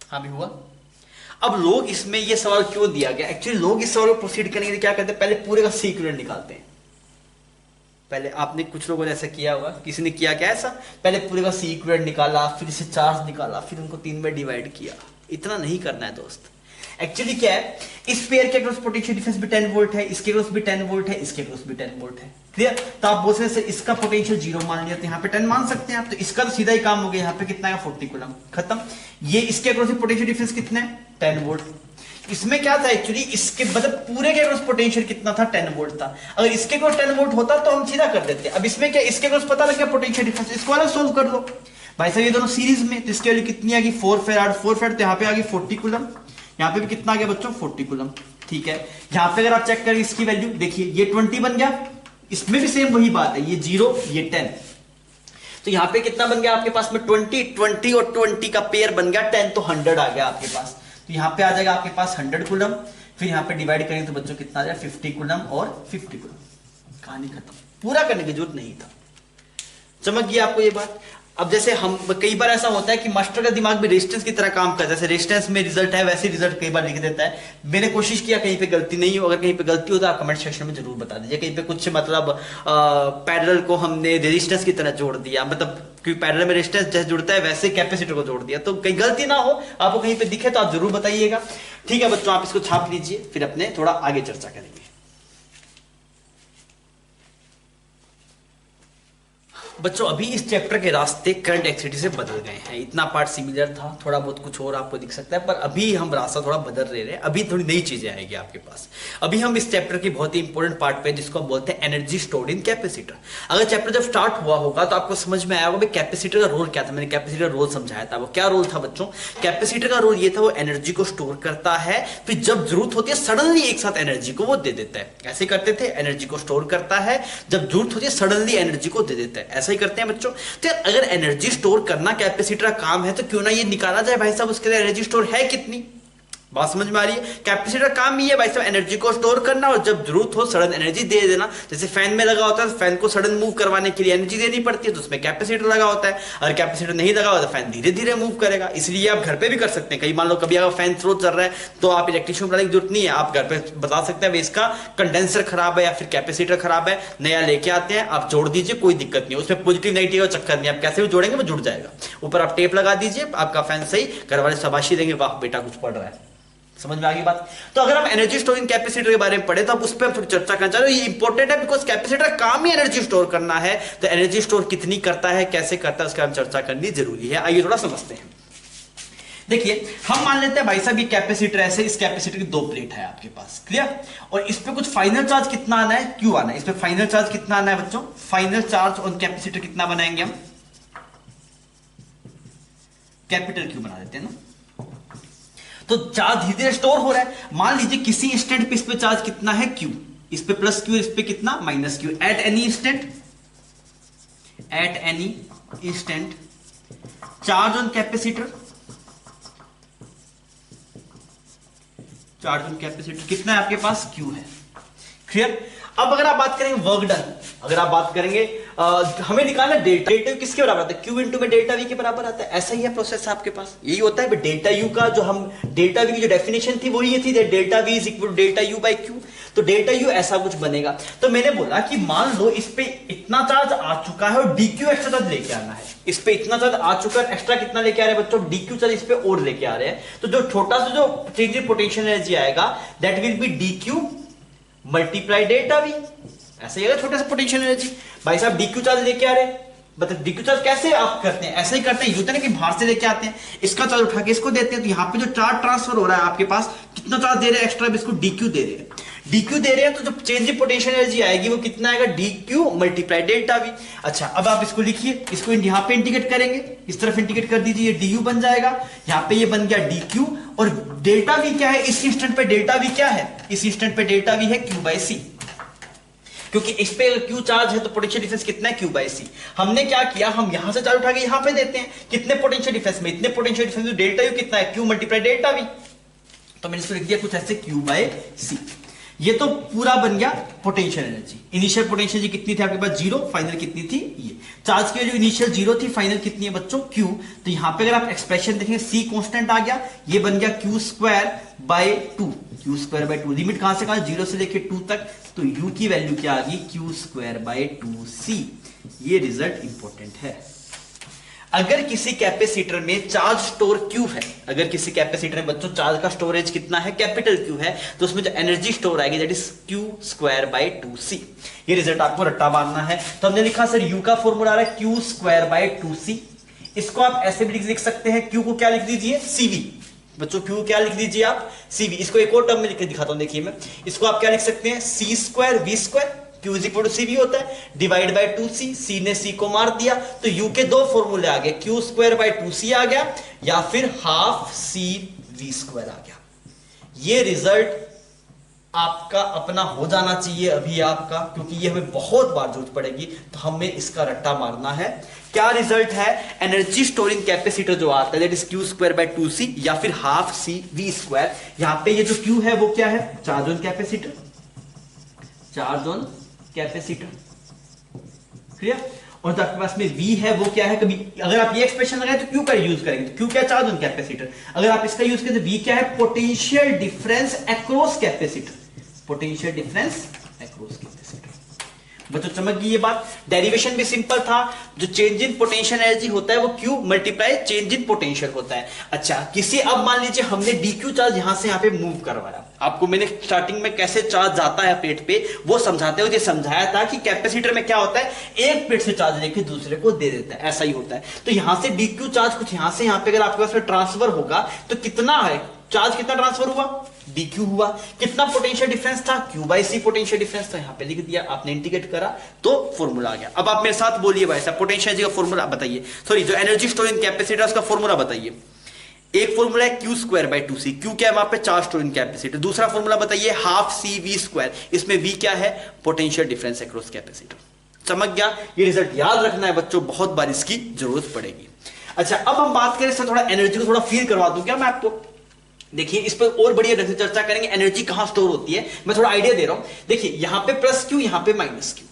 हाँ भी हुआ। अब लोग इसमें ये सवाल क्यों दिया गया, एक्चुअली लोग इस सवाल को प्रोसीड करने के लिए क्या करते हैं, पहले पूरे का सी इक्विवेलेंट निकालते हैं। पहले आपने कुछ लोगों ने ऐसा किया होगा, किसी ने किया क्या ऐसा, पहले पूरे का सी इक्विवेलेंट निकाला, फिर इसे चार्ज निकाला, फिर उनको 3 में डिवाइड किया। इतना नहीं करना है दोस्त। एक्चुअली क्या है, इस पेयर के अक्रॉस पोटेंशियल डिफरेंस भी 10 वोल्ट है, इसके अक्रॉस भी 10 वोल्ट है, इसके अक्रॉस भी 10 वोल्ट है, क्लियर। तो आप बोल सकते हैं इसका पोटेंशियल 0 मान लिया, तो यहाँ पे 10 मान सकते हैं आप, तो इसका तो सीधा ही काम हो गया, यहाँ पे कितना है 40 कूलम, खत्म। ये इसके अक्रॉस पोटेंशियल डिफरेंस कितने, 10 वोल्ट। इसमें क्या था एक्चुअली, इसके मतलब पूरे के अक्रॉस पोटेंशियल कितना था, 10 वोल्ट था। अगर इसके अक्रॉस 10 वोल्ट होता तो हम सीधा कर देते। अब इसमें क्या, इसके अक्रॉस पता लग गया पोटेंशियल डिफरेंस, इसको अलग सोल्व कर लो भाई साहब। ये दोनों सीरीज में, तो इसके वैल्यू कितनी आ गई 4 फेराड, 4 फेराड, तो यहाँ पे आ गई 40 कूलम, यहाँ पे भी कितना आ गया बच्चों 40 कूलम, ठीक है। यहाँ पे अगर आप चेक करें इसकी वैल्यू, देखिए ये 20 बन गया, इसमें भी सेम वही बात है, ये 0 ये 10, तो यहाँ पे कितना बन गया आपके पास में 20 और 20 का पेयर बन गया 10, तो 100 आ गया आपके पास। तो यहाँ पे आ जाएगा आपके पास 100 कूलम, फिर यहाँ पे डिवाइड करेंगे तो बच्चों कितना आ जाएगा 50 कूलम और 50 कूलम। कहानी खत्म, पूरा करने की जरूरत नहीं था। समझ गया आपको ये बात। अब जैसे हम कई बार ऐसा होता है कि मास्टर का दिमाग भी रेजिस्टेंस की तरह काम करता है, जैसे रेजिस्टेंस में रिजल्ट है वैसे रिजल्ट कई बार लिख देता है। मैंने कोशिश किया कहीं पे गलती नहीं हो, अगर कहीं पे गलती हो तो आप कमेंट सेक्शन में जरूर बता दीजिए। कहीं पे कुछ मतलब पैरेलल को हमने रेजिस्टेंस की तरह जोड़ दिया, मतलब क्योंकि पैरेलल में रेजिस्टेंस जैसे जुड़ता है वैसे कैपेसिटर को जोड़ दिया, तो कहीं गलती ना हो, आपको कहीं पे दिखे तो आप जरूर बताइएगा, ठीक है बच्चों। आप इसको छाप लीजिए, फिर अपने थोड़ा आगे चर्चा करेंगे। बच्चों अभी इस चैप्टर के रास्ते करंट एक्सिटी से बदल गए हैं। इतना पार्ट सिमिलर था, थोड़ा बहुत कुछ और आपको दिख सकता है, पर अभी हम रास्ता थोड़ा बदल रहे हैं। अभी थोड़ी नई चीजें आएगी आपके पास। अभी हम इस चैप्टर की बहुत ही इंपॉर्टेंट पार्ट पे, जिसको हम बोलते हैं एनर्जी स्टोर्ड इन कैपेसिटर। अगर चैप्टर जब स्टार्ट हुआ होगा तो आपको समझ में आया होगा कैपेसिटर का रोल क्या था। मैंने कैपेसिटर रोल समझाया था। वो क्या रोल था बच्चों, कैपेसिटर का रोल ये था, वो एनर्जी को स्टोर करता है, फिर जब जरूरत होती है सडनली एक साथ एनर्जी को वो दे देता है। ऐसे करते थे, एनर्जी को स्टोर करता है, जब जरूरत होती है सडनली एनर्जी को दे देता है। ऐसा ही करते हैं बच्चों। तो यार अगर एनर्जी स्टोर करना कैपेसिटर का काम है, तो क्यों ना ये निकाला जाए भाई साहब उसके अंदर एनर्जी स्टोर है कितनी। बात समझ में आ रही है। कैपेसिटर का काम ही है भाई साहब एनर्जी को स्टोर करना, और जब जरूरत हो सडन एनर्जी दे देना। जैसे फैन में लगा होता है, फैन को सडन मूव करवाने के लिए एनर्जी देनी पड़ती है, तो उसमें कैपेसिटर लगा होता है। अगर कैपेसिटर नहीं लगा होता तो फैन धीरे धीरे मूव करेगा। इसलिए आप घर पे भी कर सकते हैं। कई मान लो कभी अगर फैन स्लो चल रहा है तो आप इलेक्ट्रिशियन बुलाने की जरूरत नहीं है, आप घर पे बता सकते हैं इसका कंडेंसर खराब है या फिर कैपेसिटर खराब है, नया लेके आते हैं, आप जोड़ दीजिए, कोई दिक्कत नहीं। उसमें पॉजिटिव नेगेटिव का चक्कर नहीं, आप कैसे भी जोड़ेंगे वो जुड़ जाएगा। ऊपर आप टेप लगा दीजिए, आपका फैन सही, घर वाले शाबाशी देंगे, वाह बेटा कुछ पड़ रहा है। समझ में आ गई बात। तो अगर हम एनर्जी स्टोरिंग कैपेसिटर के बारे में पढ़े तो अब उस पर हम थोड़ी चर्चा करना चाह रहे हैं। ये इंपॉर्टेंट है बिकॉज कैपेसिटर काम ही एनर्जी स्टोर करना है। तो एनर्जी स्टोर कितनी करता है, कैसे करता है, उसका हम चर्चा करनी जरूरी है। आइए थोड़ा समझते हैं। देखिए हम मान लेते हैं भाई साहब ये कैपेसिटर ऐसे, इस कैपेसिटर की 2 प्लेट है आपके पास, क्लियर। और इस पे कुछ फाइनल चार्ज कितना आना है, क्यू आना है। इस पे फाइनल चार्ज कितना आना है बच्चों, फाइनल चार्ज ऑन कैपेसिटर कितना बनाएंगे हम, कैपिटल क्यू बना देते हैं ना। तो चार्ज धीरे धीरे स्टोर हो रहा है। मान लीजिए किसी इंस्टेंट पे इस पे चार्ज कितना है क्यू, इस पे प्लस क्यू, इस पे कितना minus Q. At any instant, at any instant charge on capacitor, charge on capacitor कितना है आपके पास, क्यू है, क्लियर। अब अगर आप बात करेंगे वर्क डन, अगर आप बात करेंगे हमें निकालना डेल्टा यू किसके बराबर आता है, क्यू इंटू में डेल्टा वी के बराबर आता है। ऐसा ही है प्रोसेस आपके पास, यही होता है। डेल्टा यू का जो हम डेल्टा वी की जो डेफिनेशन थी वो ये थी, delta V is equal to delta U by Q. तो डेल्टा यू ऐसा कुछ बनेगा। तो मैंने बोला कि मान लो इस पे इतना चार्ज आ चुका है और डीक्यू एक्स्ट्रा चार्ज लेके आना है। इस पे इतना चार्ज आ चुका है, एक्स्ट्रा कितना लेके आ रहे हैं बच्चों, डीक्यू चार्ज इस पे और लेके आ रहे हैं। तो जो छोटा सा जो चेंज इन पोटेंशियल एनर्जी आएगा that will be DQ multiply delta V. ऐसे ही छोटा सा पोटेंशियल एनर्जी। भाई साहब डीक्यू चार्ज लेके आ रहे हैं, मतलब डीक्यू चार्ज कैसे आप करते हैं, ऐसे ही करते हैं, यूं ना कि बाहर से लेके आते हैं, इसका चार्ज उठा के इसको देते हैं। तो यहाँ पे जो चार्ज ट्रांसफर हो रहा है आपके पास, कितना चार्ज दे रहे हैं एक्स्ट्रा, इसको डीक्यू दे रहे हैं। डीक्यू दे रहे हैं तो जो चेंज इन पोटेंशियल एनर्जी आएगी वो कितना आएगा, डीक्यू मल्टीप्लाई डेल्टा वी। अच्छा अब आप इसको लिखिए, इसको यहाँ पे इंटीग्रेट करेंगे, इस तरफ इंटीग्रेट कर दीजिए, डी यू बन जाएगा। यहाँ पे ये बन गया डीक्यू, और डेल्टा वी क्या है इस इंस्टेंट पे, डेल्टा वी क्या है इस इंस्टेंट पे, डेल्टा वी है क्यू बाई सी। क्योंकि इस पे क्यू चार्ज है तो पोटेंशियल डिफरेंस कितना है, क्यू बाई सी। हमने क्या किया, हम यहां से चार्ज उठा के यहां पे देते हैं, कितने पोटेंशियल डिफरेंस में, इतने पोटेंशियल डिफरेंस में डेल्टा यू कितना है, क्यू मल्टीप्लाई डेल्टा वी। तो मैंने इसको लिख दिया कुछ ऐसे क्यू बाई सी। ये तो पूरा बन गया पोटेंशियल एनर्जी। इनिशियल पोटेंशियल कितनी थी आपके पास, जीरो, फाइनल कितनी थी ये। चार्ज की वैल्यू इनिशियल जीरो थी, फाइनल कितनी है बच्चों, क्यू। तो यहां पे अगर आप एक्सप्रेशन देखेंगे सी कांस्टेंट आ गया, ये बन गया Q square by to, Q square by to. Limit कहां से कहां, जीरो से लेके टू तक। तो यू की वैल्यू क्या आ गई, Q square by two C. ये रिजल्ट इंपॉर्टेंट है। अगर किसी कैपेसिटर में चार्ज स्टोर क्यू है, अगर किसी कैपेसिटर में बच्चों चार्ज का स्टोरेज कितना है, कैपिटल क्यू है, तो उसमें जो एनर्जी स्टोर आएगी that is Q square by two C. ये रिजल्ट आपको रट्टा मारना है। तो हमने लिखा सर यू का फॉर्मूला आ रहा है Q square by two C. इसको आप ऐसे भी लिख सकते हैं, क्यू को क्या लिख दीजिए, सीवी। बच्चों क्यू क्या लिख दीजिए आप, सीवी। इसको एक और टर्म में लिख के दिखाता हूं, देखिए मैं इसको आप क्या लिख सकते हैं, C square V square, Q is equal to C V होता है, divide by two C. C ने सी को मार दिया, तो यू के दो फॉर्मूले आ गए, क्यू स्क्वायर बाय टू सी आ गया, या फिर हाफ सी वी स्क्वायर आ गया। ये रिजल्ट आपका अपना हो जाना चाहिए अभी आपका, क्योंकि ये हमें बहुत बार जरूरत पड़ेगी, तो हमें इसका रट्टा मारना है। क्या रिजल्ट है, एनर्जी स्टोरिंग कैपेसिटर जो आता है that is Q square by two C या फिर हाफ सी वी स्क्वायर। यहां पे ये जो क्यू है वो क्या है, charge on capacitor, charge on capacitor, clear. और जो आपके पास में V है वो क्या है, कभी अगर आप ये एक्सप्रेशन लगाए तो Q का यूज करेंगे, तो Q क्या, चार्ज ऑन कैपेसिटर। अगर आप इसका यूज करें तो V क्या है, potential difference across capacitor, potential difference across capacitor. बच्चों समझ गई ये बात। डेरिवेशन भी सिंपल था, जो चेंज इन पोटेंशियल एनर्जी होता है वो Q multiply change in potential होता है। अच्छा किसी, अब मान लीजिए हमने DQ चार्ज यहां से यहां पे मूव करवाया, आपको मैंने स्टार्टिंग में कैसे चार्ज जाता है प्लेट पे वो समझाते हुए समझाया था कि कैपेसिटर में क्या होता है, एक प्लेट से चार्ज लेके दूसरे को दे देता है, ऐसा ही होता है। तो यहां से DQ चार्ज कुछ यहां से यहां पे अगर आपके पास में ट्रांसफर होगा तो कितना है चार्ज, कितना ट्रांसफर हुआ, DQ हुआ। कितना पोटेंशियल डिफरेंस था, Q by C potential difference था, यहां पे लिख दिया, आपने इंटीग्रेट करा तो फॉर्मूला आ गया। अब आप मेरे साथ बोलिए भाई साहब, पोटेंशियल एनर्जी का फॉर्मूला बताइए, सॉरी जो एनर्जी स्टोरिंग कैपेसिटर उसका फॉर्मूला बताइए। एक फॉर्मूला है Q square by two C, Q क्या है वहां पे, चार्ज स्टोरिंग कैपेसिटर। दूसरा फॉर्मूला बताइए हाफ सी वी स्क्वायर, इसमें वी क्या है, पोटेंशियल डिफरेंस अक्रॉस कैपेसिटर। समझ गया, ये रिजल्ट याद रखना है बच्चों, बहुत बार इसकी जरूरत पड़ेगी। अच्छा अब हम बात करें इससे थोड़ा एनर्जी को थोड़ा फील करवा दूं क्या मैं आपको। देखिए इस पर और बढ़िया ढंग से चर्चा करेंगे, एनर्जी कहां स्टोर होती है, मैं थोड़ा आइडिया दे रहा हूं। देखिए यहां पे प्लस क्यू, यहां पे माइनस क्यू,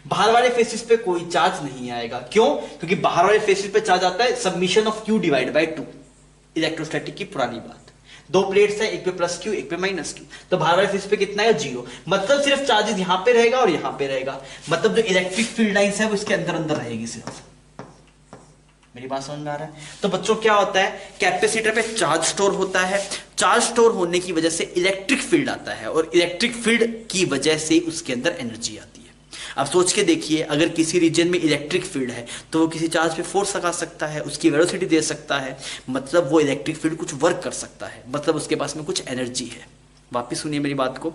बाहर वाले फेसिस पे कोई चार्ज नहीं आएगा, क्यों, क्योंकि बाहर वाले फेसिस पे चार्ज आता है submission of Q divide by to, electrostatic की पुरानी बात। दो प्लेट्स है, एक पे प्लस क्यू एक पे माइनस क्यू, तो बाहर वाले फेस पे कितना है, जीरो। मतलब सिर्फ चार्जेस यहां पे रहेगा और यहां पे रहेगा, मतलब जो इलेक्ट्रिक फील्ड लाइंस है वो इसके अंदर अंदर रहेगी सिर्फ। मेरी बात समझ में आ रहा है। तो बच्चों क्या होता है, कैपेसिटर पे चार्ज स्टोर होता है, चार्ज स्टोर होने की वजह से इलेक्ट्रिक फील्ड आता है, और इलेक्ट्रिक फील्ड की वजह से उसके अंदर एनर्जी आती है। अब सोच के देखिए, अगर किसी रीजन में इलेक्ट्रिक फील्ड है तो वो किसी चार्ज पे फोर्स लगा सकता है, उसकी वेलोसिटी दे सकता है, मतलब वो इलेक्ट्रिक फील्ड कुछ वर्क कर सकता है, मतलब उसके पास में कुछ एनर्जी है। वापिस सुनिए मेरी बात को,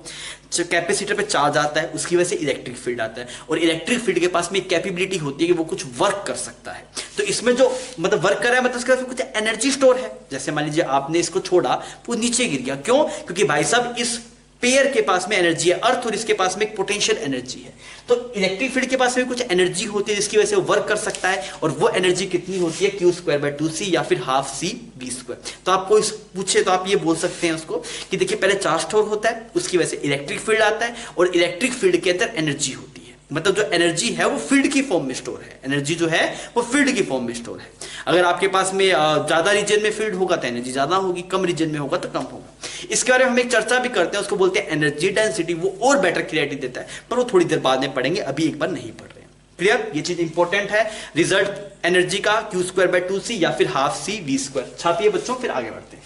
जो कैपेसिटर पे चार्ज आता है उसकी वजह से इलेक्ट्रिक फील्ड आता है, और इलेक्ट्रिक फील्ड के पास में एक कैपेबिलिटी होती है कि वो कुछ वर्क कर सकता है। तो इसमें जो मतलब वर्क कर रहा है, मतलब उसके पास में कुछ एनर्जी स्टोर है। जैसे मान लीजिए आपने इसको छोड़ा, वो नीचे गिर गया, क्यों, क्योंकि भाई साहब इस पेयर के पास में एनर्जी है, अर्थ, और इसके पास में एक पोटेंशियल एनर्जी है। तो इलेक्ट्रिक फील्ड के पास में कुछ एनर्जी होती है जिसकी वजह से वो वर्क कर सकता है, और वो एनर्जी कितनी होती है, Q square by two C या फिर हाफ सी वी स्क्वायर। तो आपको इस पूछे तो आप ये बोल सकते हैं उसको कि देखिए पहले चार्ज स्टोर होता है, उसकी वजह से इलेक्ट्रिक फील्ड आता है, और इलेक्ट्रिक फील्ड के अंदर एनर्जी होती है। मतलब जो एनर्जी है वो फील्ड की फॉर्म में स्टोर है, एनर्जी जो है वो फील्ड की फॉर्म में स्टोर है। अगर आपके पास में ज्यादा रीजन में फील्ड होगा तो एनर्जी ज्यादा होगी, कम रीजन में होगा तो कम होगा। इसके बारे में हम एक चर्चा भी करते हैं, उसको बोलते हैं एनर्जी डेंसिटी। वो और बेटर क्लैरिटी देता है, पर वो थोड़ी देर बाद में पढ़ेंगे, अभी एक बार नहीं पढ़ रहे हैं। क्लियर? ये चीज इंपॉर्टेंट है। रिजल्ट एनर्जी का Q²/2c या फिर हाफ सी V²। छापिए बच्चों, फिर आगे बढ़ते हैं।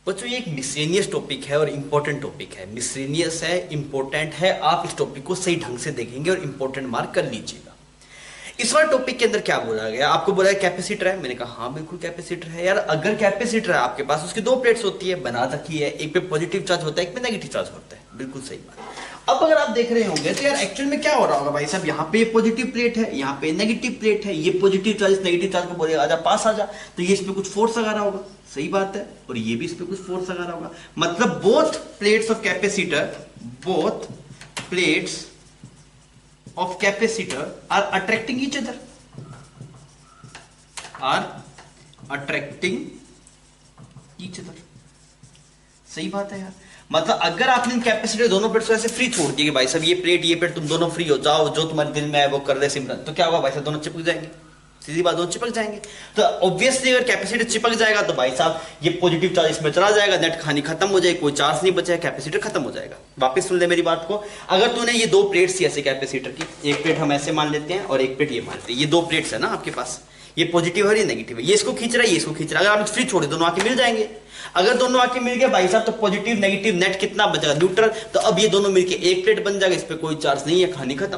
बच्चों ये एक मिसलेनियस टॉपिक है और इंपॉर्टेंट टॉपिक है। मिसलेनियस है, इंपॉर्टेंट है, आप इस टॉपिक को सही ढंग से देखेंगे और इंपॉर्टेंट मार्क कर लीजिएगा। इस बार टॉपिक के अंदर क्या बोला गया? आपको बोला है कैपेसिटर है। मैंने कहा हाँ बिल्कुल कैपेसिटर है यार। अगर कैपेसिटर है आपके पास, उसकी दो प्लेट्स होती है, बना रखी है, एक पे पॉजिटिव चार्ज होता है, एक पे नेगेटिव चार्ज होता है। बिल्कुल सही बात। अब अगर आप देख रहे होंगे तो यार एक्चुअल में क्या हो रहा होगा भाई साहब, यहाँ पे पॉजिटिव प्लेट है, यहाँ पे नेगेटिव प्लेट है, ये पॉजिटिव चार्ज नेगेटिव चार्ज को बोलेगा आजा पास आजा, तो ये इस पे कुछ फोर्स लगा रहा होगा। सही बात है। और ये भी इस पे कुछ फोर्स लगा रहा होगा। मतलब both plates of capacitor, both plates of capacitor are attracting each other, are attracting each other. सही बात है यार। मतलब अगर आपने कैपेसिटर दोनों प्लेट्स को ऐसे फ्री छोड़ दिए कि भाई साहब ये प्लेट तुम दोनों फ्री हो जाओ, जो तुम्हारे दिल में है वो कर दे सिमरन, तो क्या होगा भाई साहब, दोनों चिपक जाएंगे। सीधी बात, दोनों चिपक जाएंगे। तो ऑब्वियसली अगर कैपेसिटर चिपक जाएगा तो भाई साहब ये पॉजिटिव चार्ज इसमें चला जाएगा, नेट कहानी खत्म हो जाएगी, कोई चार्ज नहीं बचेगा, कैपेसिटर खत्म हो जाएगा। वापस सुन ले मेरी बात को। अगर तूने ये दो प्लेट्स थी ऐसे कैपेसिटर की, एक प्लेट हम ऐसे मान लेते हैं और एक प्लेट ये मान लेते हैं, ये दो प्लेट्स है ना आपके पास, ये पॉजिटिव है, ये नेगेटिव है, ये इसको खींच रहा है, ये इसको खींच रहा है। अगर आप फ्री छोड़े दोनों आके मिल जाएंगे। अगर दोनों आके मिल गए भाई साहब तो पॉजिटिव नेगेटिव नेट कितना बचेगा, न्यूट्रल। तो अब ये दोनों मिलके एक प्लेट बन जाएगा, इस पे कोई चार्ज नहीं है, कहानी खत्म।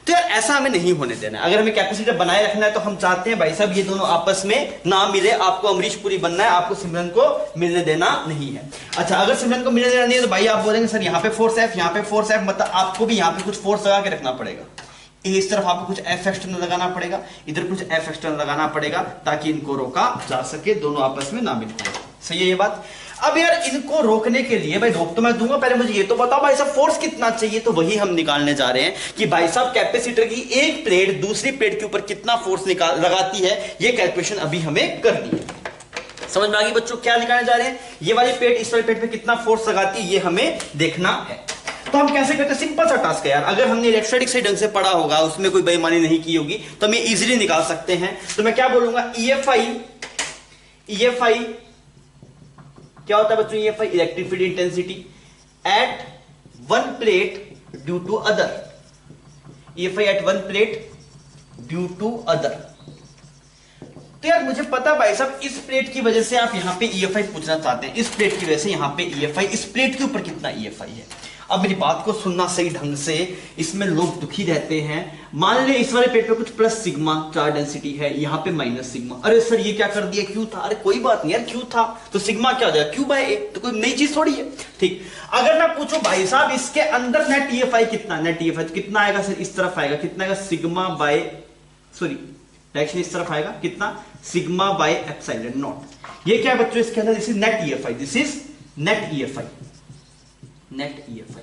तो यार ऐसा हमें नहीं होने देना है। अगर हमें कैपेसिटर बनाए रखना है तो हम चाहते हैं भाई साहब ये दोनों आपस में ना मिले। आपको अमरीश पुरी बनना है, आपको सिमरन को मिलने देना नहीं है। अच्छा, अगर सिमरन को मिलने देना नहीं है तो भाई आप बोलेंगे सर यहाँ पे फोर्स F, यहाँ पे फोर्स F, मतलब आपको भी यहाँ पे कुछ फोर्स लगा के रखना पड़ेगा। इस तरफ आपको कुछ F एक्सटर्नल लगाना पड़ेगा, इधर कुछ F एक्सटर्नल लगाना पड़ेगा, ताकि इनको रोका जा सके, दोनों आपस में ना मिल पाए। सही है ये बात। अब यार इनको रोकने के लिए, भाई रोक तो मैं दूंगा, पहले मुझे ये तो बताओ भाई साहब फोर्स कितना चाहिए। तो वही हम निकालने जा रहे हैं कि भाई साहब कैपेसिटर की एक प्लेट दूसरी प्लेट के ऊपर कितना फोर्स लगाती है, ये कैलकुलेशन अभी हमें करनी है। समझ में आ गई बच्चों क्या निकालने जा रहे हैं? ये वाली प्लेट इस वाली प्लेट पे कितना फोर्स लगाती है, ये हमें देखना है। तो हम कैसे करते हैं? सिंपल सा टास्क है यार। अगर हमने इलेक्ट्रोस्टैटिक्स से ढंग से पढ़ा होगा, उसमें कोई बेईमानी नहीं की होगी, तो हम ये इजीली निकाल सकते हैं। तो मैं क्या बोलूंगा, EFI क्या होता है बच्चों? EFI electric field intensity at one plate due to other. EFI at one plate due to other. तो यार मुझे पता भाई साहब इस प्लेट की वजह से आप यहां पे EFI पूछना चाहते हैं, इस प्लेट की वजह से यहां पे EFI, इस प्लेट के ऊपर कितना EFI है। अब मेरी बात को सुनना सही ढंग से, इसमें लोग दुखी रहते हैं। मान ले इस वाले प्लेट पे कुछ प्लस सिग्मा चार्ज डेंसिटी है, यहाँ पे माइनस सिग्मा। अरे सर ये क्या कर दिया, क्यों था? अरे कोई बात नहीं यार, क्यों था तो सिग्मा क्या हो जाएगा, Q/A। तो कोई नई चीज थोड़ी है। ठीक, अगर मैं पूछूं भाई साहब इसके अंदर नेट EFI कितना, नेट EFI तो कितना आएगा सर? इस तरफ आएगा, कितना आएगा? सिग्मा बाय, सॉरी डायरेक्शन इस तरफ आएगा, कितना? Sigma by epsilon not. ये क्या है बच्चों इसके अंदर? This is net EFI, this is net EFI, net EFI।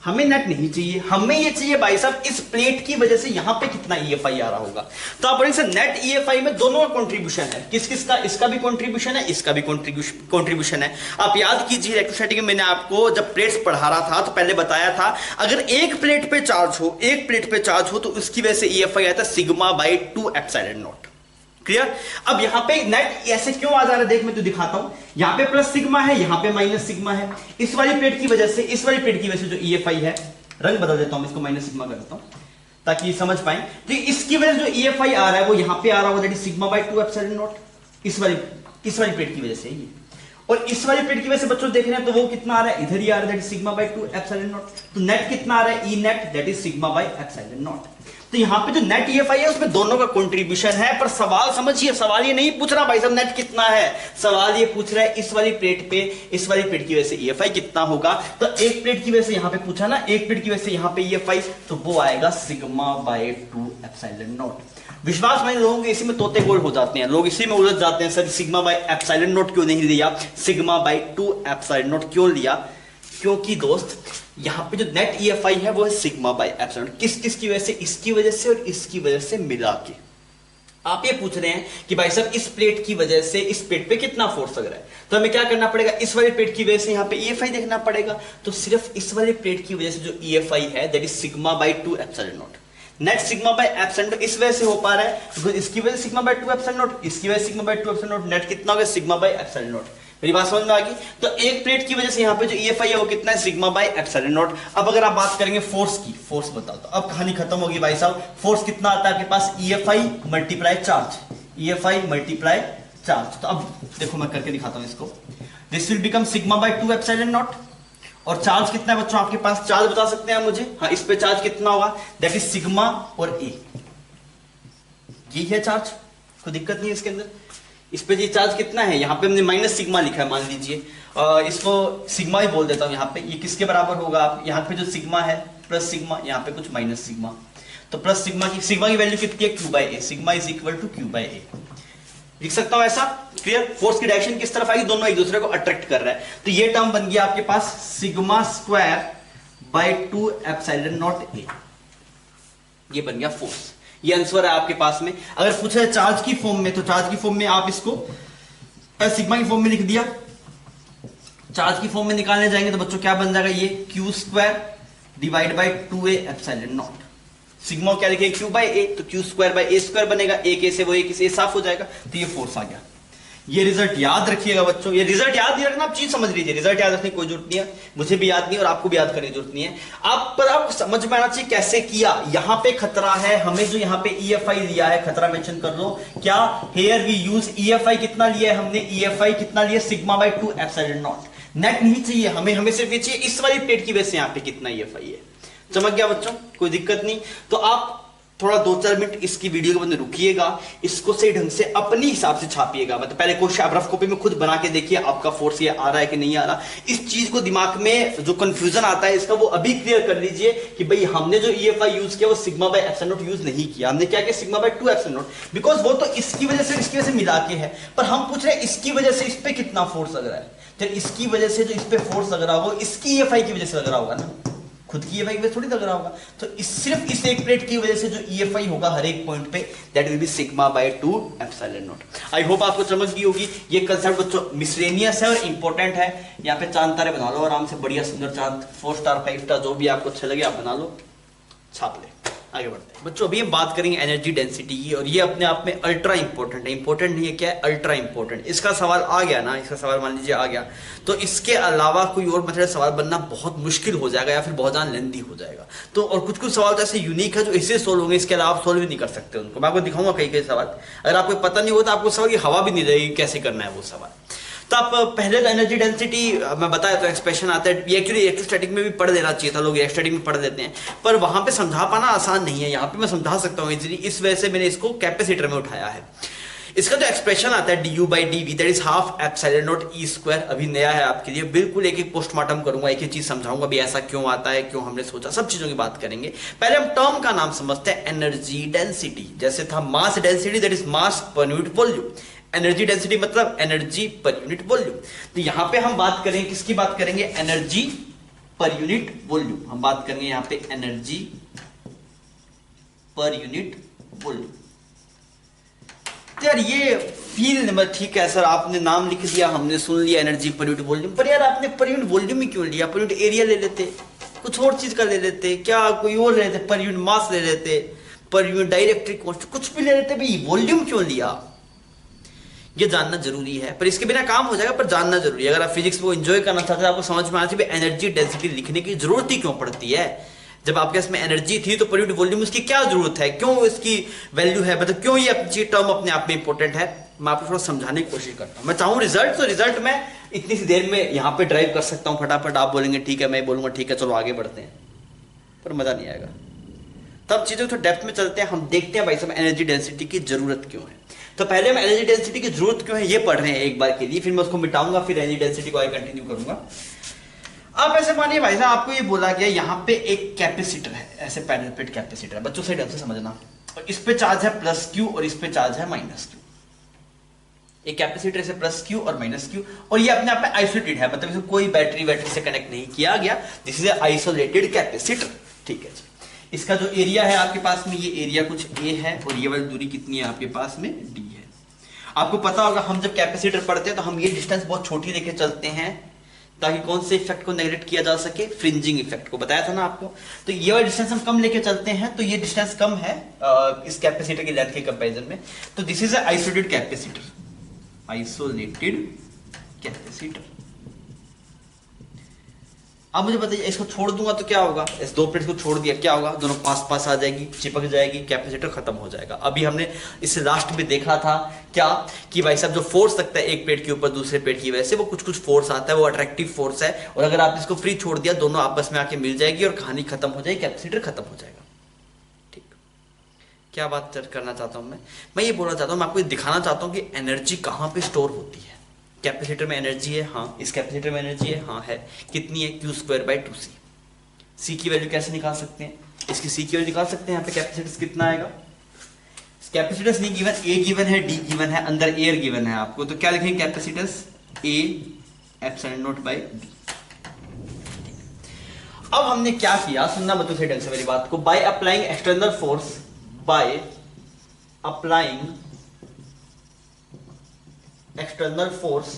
हमें नेट नहीं चाहिए, हमें ये चाहिए भाई साहब इस प्लेट की वजह से यहां पे कितना EFI आ रहा होगा। तो आप बोलेंगे सर नेट EFI में दोनों का कंट्रीब्यूशन है, किस किस का? इसका भी कंट्रीब्यूशन है, इसका भी कंट्रीब्यूशन है। आप याद कीजिए इलेक्ट्रोस्टैटिक में मैंने आपको जब प्लेट्स पढ़ा रहा था तो पहले बताया था, अगर एक प्लेट पे चार्ज हो, एक प्लेट पे चार्ज हो तो उसकी वजह से EFI आता है sigma bye 2 epsilon not. Clear? अब यहां पे नेट ऐसे क्यों आ जा रहा है, देख मैं तो दिखाता हूं। यहां पे प्लस सिग्मा है, यहां पे माइनस सिग्मा है। इस वाली प्लेट की वजह से, इस वाली प्लेट की वजह से जो EFI है, रंग बदल देता हूं, इसको माइनस सिग्मा कर देता हूं ताकि समझ पाए। तो इसकी वजह से जो EFI आ रहा है वो यहां पे आ रहा होगा, that is sigma bye 2 epsilon not. इस वाली प्लेट की वजह से ये, और इस वाली प्लेट की वजह से बच्चों देख रहे हैं तो वो कितना आ रहा है, इधर ही आ रहा है, that is sigma bye 2 epsilon naught. तो नेट कितना आ रहा है, E net, that is sigma by epsilon naught. तो यहां पे जो नेट EFI है उसमें दोनों का कंट्रीब्यूशन है। पर सवाल समझिए, सवाल ये नहीं पूछ रहा भाई साहब नेट कितना है, सवाल ये पूछ रहा है इस वाली प्लेट पे, इस वाली प्लेट की वजह से EFI कितना होगा। तो एक प्लेट की वजह से यहां पे पूछा ना, एक प्लेट की वजह से यहां पे EFI, तो वो आएगा सिग्मा बाय 2 एप्सिलॉन नॉट। विश्वास मानिए लोगों के इसी में तोते गोल हो जाते हैं, लोग इसी में उलझ जाते हैं, sir sigma by epsilon not क्यों नहीं लिया, सिग्मा बाय 2 एप्सिलॉन नॉट क्यों लिया? क्योंकि दोस्त यहां पे जो नेट EFI है वो है सिग्मा बाय एप्सिलॉन। किस किस की वजह से? इसकी वजह से और इसकी वजह से मिला के। आप ये पूछ रहे हैं कि भाई साहब इस प्लेट की वजह से इस प्लेट पे कितना फोर्स लग रहा है, तो हमें क्या करना पड़ेगा, इस वाली प्लेट की वजह से यहाँ पे EFI देखना पड़ेगा। तो सिर्फ इस वाली प्लेट की वजह से जो EFI है that is sigma by 2 epsilon not. Net sigma by epsilon not इस वजह से हो पा रहा है बिकॉज इसकी वजह से सिग्मा बाई 2 एप्सिलॉन नॉट, इसकी वजह से sigma by 2 epsilon not, net कितना हो गया सिग्मा बाई एप्सिलॉन नॉट। मेरी बात समझ में आ गई। तो एक प्लेट की वजह से यहाँ पे जो EFI है वो कितना है सिग्मा बाई एप्सिलॉन नॉट। अब अगर आप बात करेंगे फोर्स की, फोर्स बताओ तो अब कहानी खत्म होगी भाई साहब। फोर्स कितना आता है आपके पास, EFI multiply charge, EFI multiply charge. तो अब देखो मैं करके दिखाता हूं इसको, this will become sigma by 2 epsilon not. और चार्ज कितना है बच्चों आपके पास, चार्ज बता सकते हैं मुझे, हाँ इस पे चार्ज कितना होगा, दैट इज सिग्मा और ए, यही है चार्ज, कोई दिक्कत नहीं है इसके अंदर। इस पे जी चार्ज कितना है, यहाँ पे हमने माइनस सिग्मा लिखा है मान लीजिए, इसको सिग्मा ही बोल देता हूँ यहाँ पे। ये किसके बराबर होगा, आप यहाँ पे जो सिग्मा है प्लस सिग्मा, यहाँ पे कुछ माइनस सिग्मा, तो प्लस सिग्मा की वैल्यू कितनी है Q by A, sigma is equal to Q by A. लिख सकता हूं ऐसा, क्लियर। फोर्स की डायरेक्शन किस तरफ आएगी, दोनों एक दूसरे को अट्रैक्ट कर रहा है। तो ये टर्म बन गया आपके पास sigma square by 2 epsilon naught A, ये बन गया फोर्स। ये आंसर है आपके पास में। अगर पूछा है चार्ज की फॉर्म में, तो चार्ज की फॉर्म में आप इसको सिग्मा की फॉर्म में लिख दिया। चार्ज की फॉर्म में निकालने जाएंगे तो बच्चों क्या बन जाएगा, ये Q square divide by 2a epsilon not. Sigma क्या लिखेंगे क्यू बाई ए, तो Q square by A square बनेगा, एक ए से वो एक से साफ हो जाएगा, तो ये फोर्स आ गया। ये रिजल्ट याद रखिएगा बच्चों, ये रिजल्ट याद नहीं रखना, आप चीज समझ लीजिए, रिजल्ट याद रखने की कोई जरूरत नहीं है, मुझे भी याद नहीं और आपको भी याद करने की जरूरत नहीं है। आप पर आप समझ में आना चाहिए कैसे किया। यहां पे खतरा है, हमें जो यहाँ पे EFI दिया है, खतरा मेंशन कर लो क्या, हेयर वी यूज EFI कितना लिया है हमने, EFI कितना लिया sigma by 2 epsilon not. Net नहीं चाहिए हमें सिर्फ ये चाहिए इस वाली प्लेट की वजह से यहाँ पे कितना EFI है। चमक गया बच्चों, कोई दिक्कत नहीं। तो आप थोड़ा 2-4 मिनट इसकी वीडियो के बंद रुकिएगा, इसको सही ढंग से अपने हिसाब से छापिएगा। मतलब पहले क्वेश्चन रफ कॉपी में खुद बना के देखिए आपका फोर्स ये आ रहा है कि नहीं आ रहा। इस चीज को दिमाग में जो कंफ्यूजन आता है इसका वो अभी क्लियर कर लीजिए कि भाई हमने जो EFI यूज किया वो sigma by epsilon not use नहीं किया, हमने क्या किया sigma by 2 epsilon not, because वो तो इसकी वजह से इसकी वजह से मिला के है। पर हम पूछ रहे हैं इसकी वजह से इस पे कितना फोर्स लग रहा है, तो इसकी वजह से जो इस पे फोर्स लग रहा होगा इसकी EFI की वजह से लग रहा होगा ना, खुद की EFI की वजह थोड़ी लग रहा होगा। तो सिर्फ इस एक प्लेट की वजह से जो EFI होगा हर एक पॉइंट पे that will B sigma bye 2 epsilon not. I hope आपको समझ गई होगी। ये कंसेप्ट बच्चों मिसलेनियस है और इंपॉर्टेंट है। यहाँ पे चांद तारे बना लो आराम से, बढ़िया सुंदर चांद, 4 स्टार 5 स्टार जो भी आपको अच्छा लगे आप बना लो, छाप ले। आगे बढ़ते हैं बच्चों, अभी हम बात करेंगे एनर्जी डेंसिटी की, और ये अपने आप में अल्ट्रा इंपॉर्टेंट है। इंपॉर्टेंट नहीं है, क्या है, अल्ट्रा इंपॉर्टेंट। इसका सवाल आ गया ना, इसका सवाल मान लीजिए आ गया, तो इसके अलावा कोई और मतलब सवाल बनना बहुत मुश्किल हो जाएगा या फिर बहुत ज्यादा लेंथी हो जाएगा। तो और कुछ कुछ सवाल तो ऐसे यूनिक है जो इससे सोल्व होंगे, इसके अलावा आप सोल्व भी नहीं कर सकते उनको। मैं आपको दिखाऊंगा कई कई सवाल, अगर आपको पता नहीं होता आपको सवाल की हवा भी नहीं रहेगी कैसे करना है वो सवाल। तो आप पहले तो एनर्जी डेंसिटी मैं बताया तो एक्सप्रेशन आता है, ये एक्चुअली इलेक्ट्रोस्टैटिक में भी पढ़ देना चाहिए था, लोग इलेक्ट्रोस्टैटिक में पढ़ देते हैं, पर वहां पे समझा पाना आसान नहीं है। यहाँ पे मैं समझा सकता हूँ इजीली, इस वजह से मैंने इसको कैपेसिटर में उठाया है। इसका जो एक्सप्रेशन आता है du by dv that is half epsilon not e square, अभी नया है आपके लिए, बिल्कुल एक एक पोस्टमार्टम करूंगा, एक एक चीज समझाऊंगा भी ऐसा क्यों आता है, क्यों हमने सोचा, सब चीजों की बात करेंगे। पहले हम टर्म का नाम समझते हैं, एनर्जी डेंसिटी। जैसे था mass density that is mass पर यूनिट वॉल्यूम, एनर्जी डेंसिटी मतलब एनर्जी पर यूनिट वॉल्यूम। तो यहां पे हम बात करेंगे किसकी बात करेंगे, एनर्जी पर यूनिट वॉल्यूम। हम बात करेंगे यहां पे एनर्जी पर यूनिट वॉल्यूम। यार ये फील ठीक है सर, आपने नाम लिख दिया, हमने सुन लिया एनर्जी पर यूनिट वॉल्यूम, पर यार आपने पर यूनिट वॉल्यूम ही क्यों लिया, पर यूनिट एरिया ले लेते, कुछ और चीज का ले लेते, क्या कोई और ले लेते, पर यूनिट मास ले लेते, पर यूनिट डाइलेक्ट्रिक कांस्टेंट कुछ भी ले लेते, भाई वॉल्यूम क्यों लिया, ये जानना जरूरी है। पर इसके बिना काम हो जाएगा, पर जानना जरूरी है। अगर आप फिजिक्स को एंजॉय करना चाहते हैं, आपको समझ में आना चाहिए एनर्जी डेंसिटी लिखने की जरूरत ही क्यों पड़ती है। जब आपके इसमें एनर्जी थी तो पर यूनिट वॉल्यूम उसकी क्या जरूरत है, क्यों इसकी वैल्यू है, मतलब क्यों ये अच्छी टर्म अपने आप में इंपॉर्टेंट है, मैं आपको थोड़ा समझाने की कोशिश करता हूं। मैं चाहूं रिजल्ट, तो रिजल्ट मैं इतनी सी देर में यहाँ पे ड्राइव कर सकता हूँ फटाफट, आप बोलेंगे ठीक है, मैं बोलूंगा ठीक है चलो आगे बढ़ते हैं, पर मजा नहीं आएगा। तब चीजों को डेप्थ में चलते हैं, हम देखते हैं भाई साहब एनर्जी डेंसिटी की जरूरत क्यों है। तो पहले हम एनर्जी डेंसिटी की जरूरत क्यों है ये पढ़ रहे हैं एक बार के लिए, फिर मैं उसको मिटाऊंगा, फिर एनर्जी डेंसिटी को आगे कंटिन्यू करूंगा। अब ऐसे मानिए भाई साहब आपको ये बोला गया यहाँ पे एक कैपेसिटर है, ऐसे पैरेलल प्लेट कैपेसिटर है, बच्चों से ढंग से समझना, और इस पे चार्ज है प्लस क्यू और इस पे चार्ज है माइनस क्यू। एक कैपेसिटर से प्लस क्यू और माइनस क्यू, और ये अपने आप में आइसोलेटेड है, मतलब इसको कोई बैटरी से कनेक्ट नहीं किया गया, दिस इज आइसोलेटेड कैपेसिटर, ठीक है जी। इसका जो एरिया है आपके पास में, ये एरिया कुछ ए है और ये वाली दूरी कितनी है आपके पास में, डी है। आपको पता होगा हम जब कैपेसिटर पढ़ते हैं तो हम ये डिस्टेंस बहुत छोटी लेके चलते हैं ताकि कौन से इफेक्ट को नेगलेक्ट किया जा सके, फ्रिंजिंग इफेक्ट को, बताया था ना आपको। तो ये वाला डिस्टेंस हम कम लेके चलते हैं, तो ये डिस्टेंस कम है इस कैपेसिटर की लेंथ के कंपैरिजन में। तो this is isolated capacitor, isolated capacitor. अब मुझे बताइए इसको छोड़ दूंगा तो क्या होगा, इस दो प्लेट्स को छोड़ दिया क्या होगा, दोनों पास पास आ जाएगी, चिपक जाएगी, कैपेसिटर खत्म हो जाएगा। अभी हमने इससे लास्ट में देखा था क्या कि भाई साहब जो फोर्स लगता है एक प्लेट के ऊपर दूसरे प्लेट की वजह से, वो कुछ कुछ फोर्स आता है, वो अट्रैक्टिव फोर्स है, और अगर आप इसको फ्री छोड़ दिया दोनों आपस में आके मिल जाएगी और कहानी खत्म हो जाएगी, कैपेसिटर खत्म हो जाएगा। ठीक, क्या बात करना चाहता हूं मैं ये बोलना चाहता हूं, मैं आपको दिखाना चाहता हूं कि एनर्जी कहां पे स्टोर होती है। कैपेसिटर में एनर्जी है, हाँ। इस कैपेसिटर में एनर्जी है, हाँ है। कितनी है, Q²/2C। C की वैल्यू कैसे निकाल सकते हैं, इसकी C की वैल्यू निकाल सकते हैं। यहाँ पे कैपेसिटेंस कितना आएगा, कैपेसिटेंस नहीं गिवन, A गिवन है, D गिवन है, अंदर एयर गिवन है आपको, तो क्या लिखेंगे, कैपेसिटेंस A ε0/D। अब हमने क्या किया, सुनना मत सही ढंग से मेरी बात को। By applying external force, by applying external force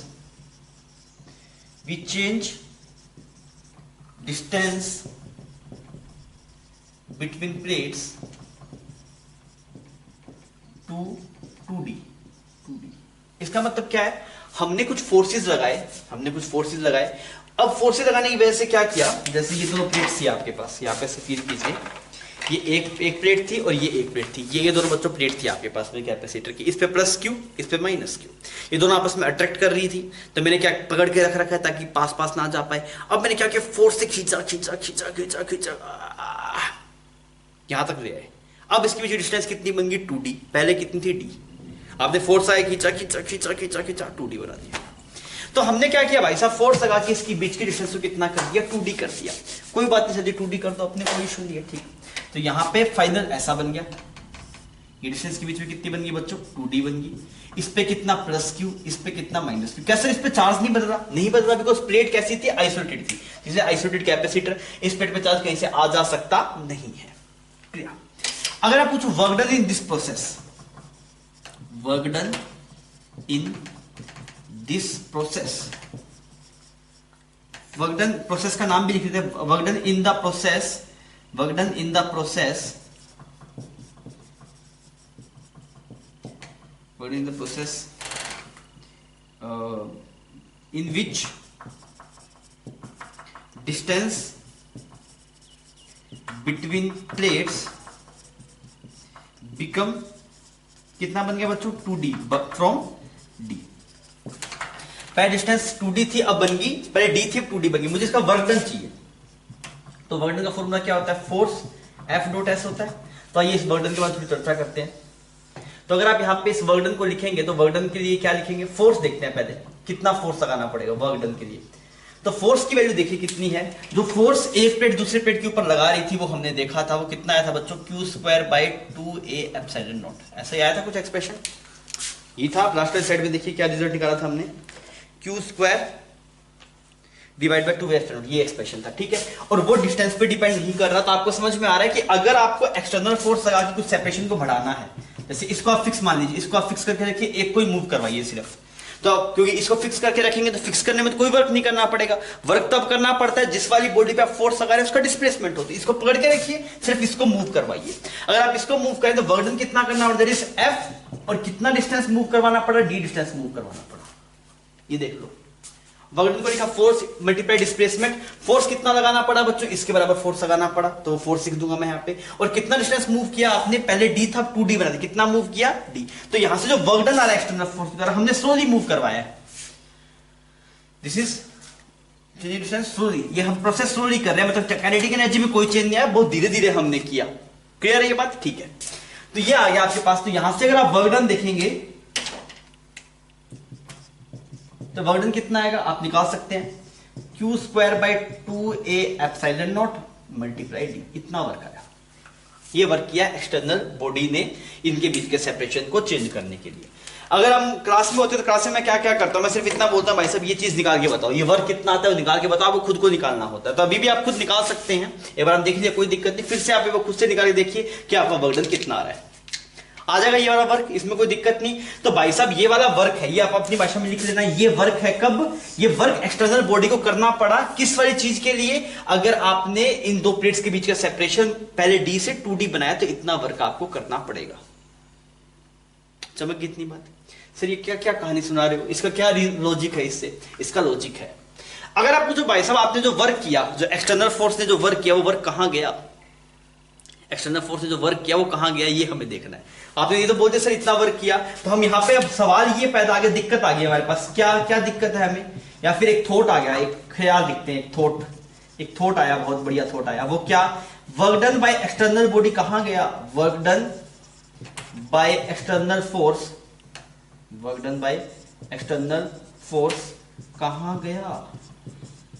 we change distance between plates to 2D। इसका मतलब क्या है, हमने कुछ फोर्सेस लगाए, अब फोर्सेस लगाने की वजह से क्या किया, जैसे ये दोनों प्लेट्स थी आपके पास, यहाँ पे से फील कीजिए, ये एक प्लेट थी और ये एक प्लेट थी, ये दोनों बच्चों प्लेट थी आपके पास में कैपेसिटर की, इस पे प्लस क्यू, इस पे माइनस क्यू, ये दोनों आपस में अट्रैक्ट कर रही थी, तो मैंने क्या पकड़ के रख रखा है ताकि पास पास ना जा पाए। अब मैंने क्या किया, फोर्स से खींचा खींचा खींचा खींचा खींचा, यहां तक ले आए। अब इसके बीच डिस्टेंस कितनी बन गई, 2D, पहले कितनी थी, D। आपने फोर्स आया, खींचा खींचा खींचा खींचा खींचा, 2D बना दिया। तो हमने क्या किया भाई साहब, फोर्स लगा के इसकी बीच की डिस्टेंस को कितना कर दिया, 2D कर दिया। कोई बात नहीं सर, 2D कर दो, अपने कोई इशू नहीं है, ठीक। तो यहां पे फाइनल ऐसा बन गया, ये डिस्टेंस के बीच में कितनी बन गई बच्चों, 2D बन गई। इस पे कितना प्लस क्यू, इस पे कितना माइनस क्यू। कैसे, इस पे चार्ज नहीं बदला, बिकॉज प्लेट कैसी थी, आइसोलेटेड थी, जिसे आइसोलेटेड कैपेसिटर, इस प्लेट पे चार्ज कहीं से आ जा सकता नहीं है। क्लियर। अगर आप पूछो work done in this process, work done in this process, work done process का नाम भी लिख देते हैं, work done in the process, work done in the process, work in the process in which distance between plates become, कितना बन गया बच्चों, 2D फ्रॉम D। पहले डिस्टेंस 2D थी, अब बन गई, पहले D थी, 2D बन गई। मुझे इसका वर्क डन चाहिए, तो वर्क डन का फॉर्मूला क्या होता है, फोर्स F.S होता है। तो आइए इस वर्क डन के बाद थोड़ी चर्चा करते हैं। तो अगर आप यहाँ पे इस वर्क डन को लिखेंगे तो वर्क डन के लिए क्या लिखेंगे, फोर्स देखते हैं पहले, कितना फोर्स लगाना पड़ेगा वर्क डन के लिए। तो फोर्स की वैल्यू देखिए कितनी है, जो फोर्स एक प्लेट दूसरे प्लेट के ऊपर लगा रही थी वो हमने देखा था, वो कितना आया था बच्चों, Q²/2A∈0। ऐसा ही आया था कुछ एक्सप्रेशन, ये था। लास्ट वाली साइड में देखिए क्या रिजल्ट निकाला था हमने, Q²/2A∈0, ये एक्सप्रेशन था, ठीक है। और वो डिस्टेंस पे डिपेंड नहीं कर रहा, तो आपको समझ में आ रहा है कि अगर आपको एक्सटर्नल फोर्स लगा के कुछ सेपरेशन को बढ़ाना है, जैसे इसको आप फिक्स मान लीजिए, इसको आप फिक्स करके रखिए, एक को ही मूव करवाइए सिर्फ, तो क्योंकि इसको फिक्स करके रखेंगे तो फिक्स करने में तो कोई वर्क नहीं करना पड़ेगा, वर्क तब करना पड़ता है जिस वाली बॉडी पे आप फोर्स लगा रहे हैं उसका डिस्प्लेसमेंट होती है। इसको पकड़ के रखिए, सिर्फ इसको मूव करवाइए। अगर आप इसको मूव करें तो वर्क डन कितना करना पड़ता है, F, और कितना डिस्टेंस मूव करवाना पड़ा, D डिस्टेंस मूव करवाना पड़ा। ये देख लो, वर्क डन को लिखा फोर्स मल्टीप्लाई डिस्प्लेसमेंट, फोर्स कितना लगाना पड़ा बच्चों, इसके बराबर फोर्स लगाना पड़ा, तो फोर्स लिख दूंगा मैं यहाँ पे। और कितना डिस्टेंस मूव किया आपने, पहले D था, 2D बना दिया, कितना मूव किया, D। तो यहां से जो वर्क डन आ रहा है एक्सटर्नल फोर्स द्वारा, हमने स्लोली मूव करवाया है। दिस इज डिस्टेंस स्लोली, ये हम प्रोसेस स्लोली कर रहे हैं, मतलब काइनेटिक एनर्जी में कोई चेंज नहीं आया, बहुत धीरे धीरे हमने किया। क्लियर है ये बात, ठीक है। तो ये आ गया आपके पास। तो यहां से अगर आप वर्क डन देखेंगे तो वर्क डन कितना आएगा आप निकाल सकते हैं, Q²/2A∈0 मल्टीप्लाई D, इतना वर्क आया। ये वर्क किया एक्सटर्नल बॉडी ने इनके बीच के सेपरेशन को चेंज करने के लिए। अगर हम क्लास में होते तो क्लास में मैं क्या क्या करता हूं, मैं सिर्फ इतना बोलता हूं भाई साहब ये चीज निकाल के बताओ, ये वर्क कितना आता है वो निकाल के बताओ, वो खुद को निकालना होता है। तो अभी भी आप खुद निकाल सकते हैं, एक बार हम देख लीजिए, कोई दिक्कत नहीं, फिर से आप वो खुद से निकाल के देखिए कि आपका वर्क डन कितना आ रहा है। आ जाएगा ये वाला वर्क, इसमें कोई दिक्कत नहीं। तो भाई साहब ये वाला वर्क है, ये आप अपनी भाषा में लिख लेना, ये वर्क है कब, ये वर्क एक्सटर्नल बॉडी को करना पड़ा किस वाली चीज के लिए, अगर आपने इन दो प्लेट्स के बीच का सेपरेशन पहले डी से 2D बनाया तो इतना वर्क आपको करना पड़ेगा। चमक गई इतनी बात। सर ये क्या क्या कहानी सुना रहे हो, इसका क्या लॉजिक है इससे? इसका लॉजिक है, अगर आप पूछो भाई साहब आपने जो वर्क किया, जो एक्सटर्नल फोर्स ने जो वर्क किया वो वर्क कहां गया, एक्सटर्नल फोर्स ने जो वर्क किया वो कहां गया, ये हमें देखना है। आपने ये तो बोलते सर इतना वर्क किया, तो हम यहाँ पे अब सवाल ये पैदा आ गया, दिक्कत आ गई हमारे पास, क्या क्या दिक्कत है हमें, या फिर एक थॉट आ गया, एक ख्याल दिखते हैं, एक थॉट आया, बहुत बढ़िया थॉट आया। वो क्या, work done by external body कहां गया, work done by external force, work done by external force कहां गया,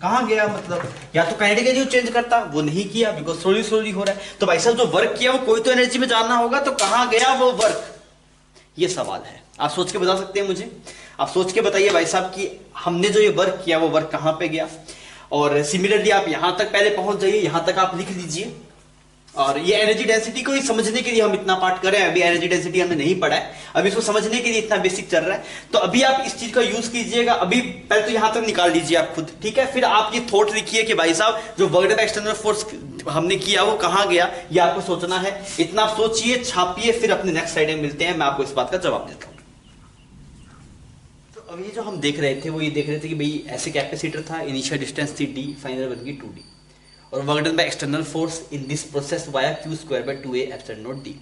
कहां गया, मतलब या तो काइनेटिक एनर्जी चेंज करता, वो नहीं किया बिकॉज स्लोली स्लोली हो रहा है। तो भाई साहब जो वर्क किया वो कोई तो एनर्जी में जानना होगा, तो कहां गया वो वर्क, ये सवाल है। आप सोच के बता सकते हैं मुझे, आप सोच के बताइए भाई साहब कि हमने जो ये वर्क किया वो वर्क कहां पे गया। और सिमिलरली आप यहां तक पहले पहुंच जाइए, यहां तक आप लिख लीजिए। और ये एनर्जी डेंसिटी को ही समझने के लिए हम इतना पार्ट कर रहे हैं, अभी एनर्जी डेंसिटी हमने नहीं पढ़ा है, अभी इसको समझने के लिए इतना बेसिक चल रहा है। तो अभी आप इस चीज का यूज कीजिएगा, अभी पहले तो यहां तक निकाल लीजिए आप खुद, ठीक है। फिर आप ये थॉट लिखिए कि भाई साहब जो वर्क डन एक्सटर्नल फोर्स हमने किया वो कहां गया, ये आपको सोचना है। इतना आप सोचिए, छापिए, फिर अपने नेक्स्ट स्लाइड में मिलते हैं, मैं आपको इस बात का जवाब देता हूं। तो अभी जो हम देख रहे थे वो ये देख रहे थे कि भाई ऐसे कैपेसिटर था, इनिशियल डिस्टेंस थी d, फाइनल बन गई 2d, और work done by external force in this process via q²/2a epsilon not d।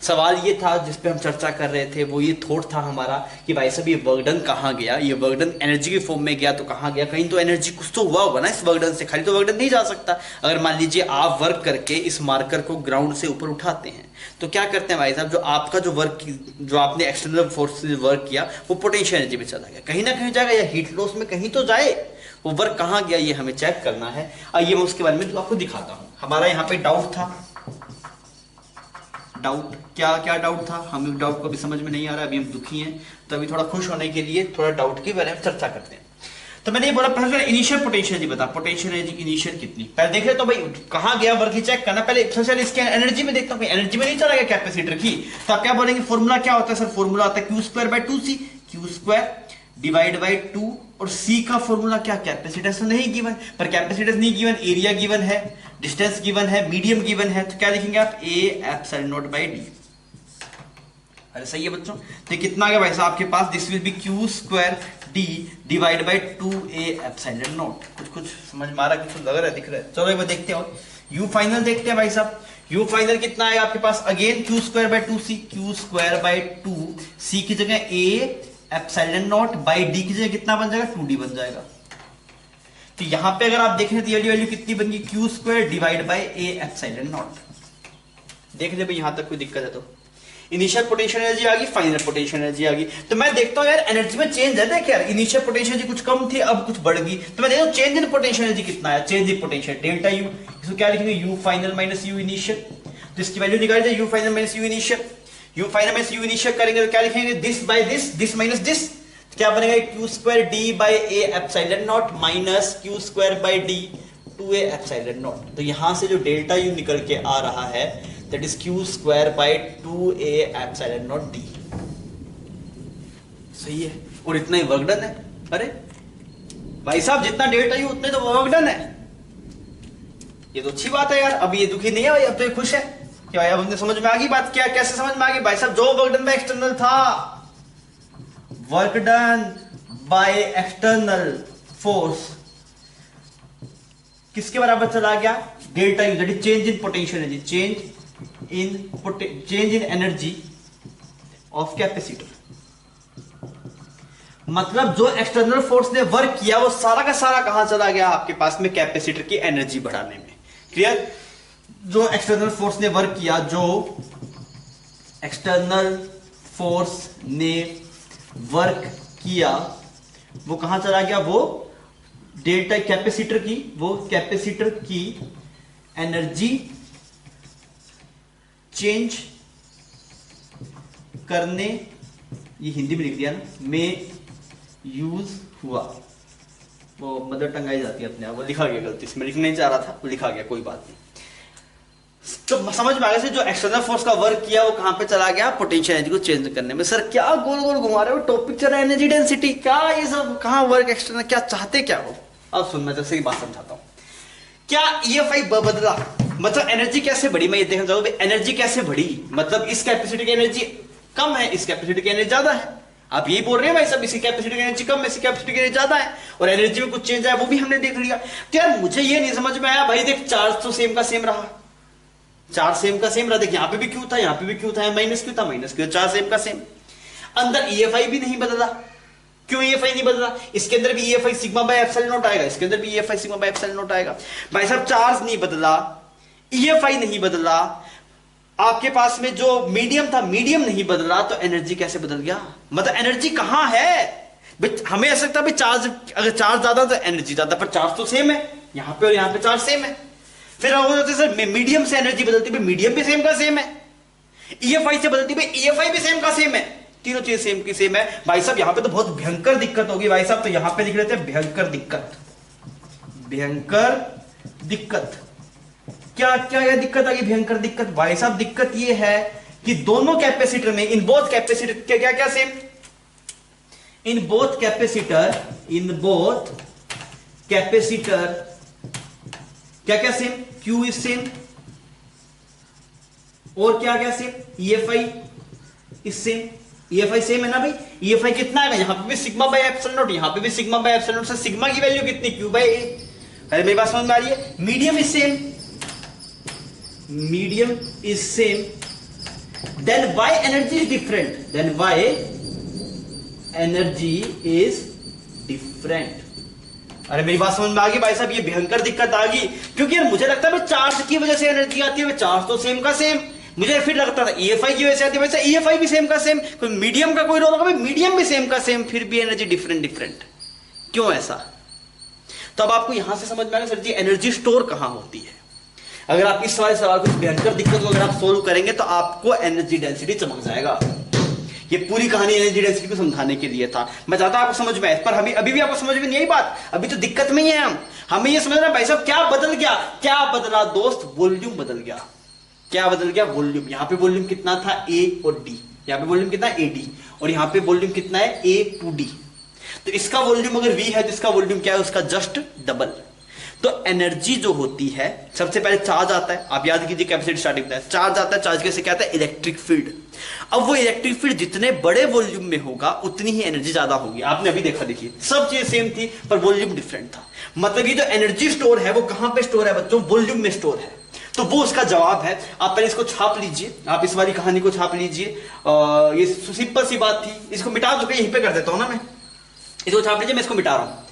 सवाल ये था जिस पे हम चर्चा कर रहे थे, वो ये थॉट था हमारा कि भाई साहब ये वर्क डन कहाँ गया, ये वर्क डन एनर्जी के फॉर्म में गया तो कहाँ गया, कहीं तो एनर्जी कुछ तो हुआ होगा ना इस वर्क डन से, खाली तो वर्क डन नहीं जा सकता। अगर मान लीजिए आप वर्क करके इस मार्कर को ग्राउंड से ऊपर उठाते हैं तो क्या करते हैं भाई साहब, जो आपका जो वर्क, जो आपने एक्सटर्नल फोर्स से वर्क किया वो पोटेंशियल एनर्जी में चला गया, कहीं ना कहीं जाएगा, या हीट लॉस में कहीं तो जाए, वो वर्क कहां गया ये हमें चेक करना है। आइए मैं उसके बारे में आपको दिखाता हूं। हमारा यहाँ पे डाउट था, डाउट क्या क्या डाउट था, हमें डाउट को भी समझ में नहीं आ रहा, अभी हम दुखी हैं, तो अभी थोड़ा खुश होने के लिए थोड़ा डाउट के बारे में चर्चा करते हैं। तो मैंने ये बोला पहले इनिशियल पोटेंशियल जी बता, पोटेंशियल एनर्जी इनिशियल कितनी, पहले देख रहे तो भाई कहां गया वर्क, चेक करना पहले। सबसे पहले इसके एनर्जी में देखता हूं, एनर्जी में नहीं चला गया कैपेसिटर की, तो आप क्या बोलेंगे, फॉर्मूला क्या होता है सर, फॉर्मूला होता है q²/2c, q²/2, और c का फॉर्मूला क्या, कैपेसिटेंस तो नहीं गिवन, पर कैपेसिटेंस नहीं गिवन, एरिया गिवन है, डिस्टेंस गिवन है, मीडियम गिवन है, तो क्या लिखेंगे आप, a epsilon not by d। अरे सही है बच्चों, तो कितना आ गया भाई साहब आपके पास, this will be q²d divide by 2a epsilon naught. कुछ समझ में आ रहा है, कुछ लग रहा है, दिख रहा है, चलो एक बार देखते हैं। और u फाइनल देखते हैं भाई साहब, u फाइनल कितना आएगा आपके पास, अगेन q²/2c, q²/2c की जगह a epsilon not by d की जगह कितना बन जाएगा, 2d बन जाएगा। तो यहां पे अगर आप देखें तो ये वैल्यू कितनी बन गई, q² divide bye a epsilon not. देख ले भाई, यहां तक कोई दिक्कत है तो इनिशियल पोटेंशियल एनर्जी आ गई, फाइनल पोटेंशियल एनर्जी आ गई। तो मैं देखता हूं यार एनर्जी में चेंज है, देख यार इनिशियल पोटेंशियल एनर्जी कुछ कम थी, अब कुछ बढ़ गई, तो मैं देखता हूं चेंज इन पोटेंशियल एनर्जी कितना है, change in potential delta U, इसको क्या लिखेंगे, U final minus U initial, तो इसकी वैल्यू निकाल दे, U final minus U initial, U final minus U initial करेंगे तो क्या लिखेंगे, this by this, this minus this, क्या बनेगा, q²d by a epsilon naught minus q²/d 2a epsilon naught. तो यहां से जो डेल्टा यू निकल के आ रहा है that is q²/2a epsilon not d। सही है, और इतना ही वर्क डन है। अरे भाई साहब जितना डेल्टा यू उतने तो वर्क डन है, ये तो अच्छी बात है यार। अब ये दुखी नहीं है भाई, अब तो ये खुश है कि भाई अब हमने समझ में आ गई बात, क्या कैसे समझ में आ गई भाई साहब, जो वर्क डन बाय एक्सटर्नल था, work done by external force किसके बराबर चला गया, delta U, that is change in potential energy, change in energy of capacitor. मतलब जो एक्सटर्नल फोर्स ने वर्क किया वो सारा का सारा कहां चला गया, आपके पास में कैपेसिटर की एनर्जी बढ़ाने में। क्लियर, जो एक्सटर्नल फोर्स ने वर्क किया, जो एक्सटर्नल फोर्स ने वर्क किया वो कहां चला गया, वो डेल्टा कैपेसिटर की, वो कैपेसिटर की एनर्जी चेंज करने ये हिंदी में लिख दिया ना, में यूज हुआ, वो मदर टंग आई जाती है अपने आप, वो लिखा गया गलती से, मैं लिखना नहीं चाह रहा था, वो लिखा गया, कोई बात नहीं। तो समझ में आ गया जो एक्सटर्नल फोर्स का वर्क किया वो कहां पे चला गया, पोटेंशियल एनर्जी को चेंज करने में। सर क्या गोल गोल घुमा रहे हो, टॉपिक चल रहा है एनर्जी डेंसिटी, क्या ये सब कहां वर्क एक्सटर्नल, क्या चाहते क्या हो? अब सुन, मैं तो सही बात समझाता हूं। क्या EFI बदला, मतलब एनर्जी कैसे बढ़ी, मैं ये देखना चाहूंगा एनर्जी कैसे बढ़ी, मतलब इस कैपेसिटी की एनर्जी कम है, इस कैपेसिटी की एनर्जी ज्यादा है। आप यही बोल रहे हैं भाई सब, इसी कैपेसिटी की एनर्जी कम है, इसी कैपेसिटी की एनर्जी ज्यादा है, और एनर्जी में कुछ चेंज है वो भी हमने देख लिया। तो यार मुझे ये नहीं समझ में आया भाई, देख चार्ज तो सेम का सेम रहा, चार्ज सेम का सेम रहा, देख यहाँ पे भी क्यों था, यहाँ पे भी क्यों था, माइनस क्यों था, माइनस क्यों, चार्ज सेम का सेम। अंदर EFI भी नहीं बदला, क्यों EFI नहीं बदला, इसके अंदर भी EFI sigma by epsilon not आएगा, इसके अंदर भी EFI sigma by epsilon not आएगा। भाई साहब चार्ज नहीं बदला, EFI नहीं बदला, आपके पास में जो मीडियम था मीडियम नहीं बदला, तो एनर्जी कैसे बदल गया, मतलब एनर्जी कहां है? हमें ऐसा लगता है चार्ज, अगर चार्ज ज्यादा तो एनर्जी ज्यादा, पर चार्ज तो सेम है, यहां पे और यहां पे चार्ज सेम है। फिर हो जाता है सर मीडियम से एनर्जी बदलती है, मीडियम भी सेम का सेम है, EFI से बदलती है, EFI भी सेम का सेम है, तीनों चीज सेम की सेम है। भाई साहब यहां पे तो बहुत भयंकर दिक्कत होगी भाई साहब, तो यहां पे लिख लेते हैं भयंकर दिक्कत, भयंकर दिक्कत। क्या क्या यह दिक्कत आ गई, भयंकर दिक्कत? भाई साहब दिक्कत यह है कि दोनों कैपेसिटर में, इन बोथ कैपेसिटर, क्या क्या same, in both capacitor, in both capacitor क्या क्या सेम, Q इज सेम, और क्या क्या same, EFI is same, EFI same है ना भाई, EFI कितना है, यहां पे भी सिग्मा बाय एप्सिलॉन नॉट, यहां पे भी sigma by epsilon not, sigma की वैल्यू कितनी, Q बाय A। अरे मेरी बात समझ में आ रही है? Medium is same, medium is same, then why energy is different, then why energy is different. अरे मेरी बात समझ में आ गई भाई साहब, ये भयंकर दिक्कत आ गई, क्योंकि यार मुझे लगता है चार्ज की वजह से एनर्जी आती है, चार्ज तो सेम का सेम, मुझे फिर लगता था EFI की वजह से आती है, वैसे EFI भी सेम का सेम, कोई मीडियम का कोई रोल होगा, मीडियम भी सेम का सेम, फिर भी एनर्जी डिफरेंट डिफरेंट, क्यों ऐसा? तो अब आपको यहां से समझ में आ गया सर जी एनर्जी स्टोर कहां होती है। अगर आप इस वाले सवाल को, भयंकर दिक्कत को अगर आप सोल्व करेंगे तो आपको एनर्जी डेंसिटी चमक जाएगा। ये पूरी कहानी एनर्जी डेंसिटी को समझाने के लिए था, मैं चाहता आपको समझ में आए, पर अभी भी आपको समझ में नहीं आई बात, अभी तो दिक्कत में ही है हम। हमें ये समझना भाई साहब क्या बदल गया, क्या बदला दोस्त, वॉल्यूम बदल गया। क्या बदल गया, वॉल्यूम। यहां पे वॉल्यूम कितना था, A और D, यहां पे वॉल्यूम कितना है, AD, और यहां पे वॉल्यूम कितना है, A to D। तो इसका वॉल्यूम अगर V है तो इसका वॉल्यूम क्या है, उसका जस्ट डबल। तो एनर्जी जो होती है, सबसे पहले चार्ज आता है, आप याद कीजिए कैपेसिटी स्टार्टिंग में चार्ज आता है, चार्ज कैसे क्या आता है, इलेक्ट्रिक फील्ड। अब वो इलेक्ट्रिक फील्ड जितने बड़े वॉल्यूम में होगा उतनी ही एनर्जी ज्यादा होगी। आपने अभी देखा, देखिए सब चीजें सेम थी पर वॉल्यूम डिफरेंट था। मतलब ये जो एनर्जी स्टोर है वो कहां पे स्टोर है बच्चों, वॉल्यूम में स्टोर है। तो वो उसका जवाब है। आप पहले इसको छाप लीजिए, आप इस वाली कहानी को छाप लीजिए। ये सिंपल सी बात थी, इसको मिटा दो, यहीं पे कर देता हूं ना मैं, इसको छाप लीजिए, मैं इसको मिटा रहा हूं।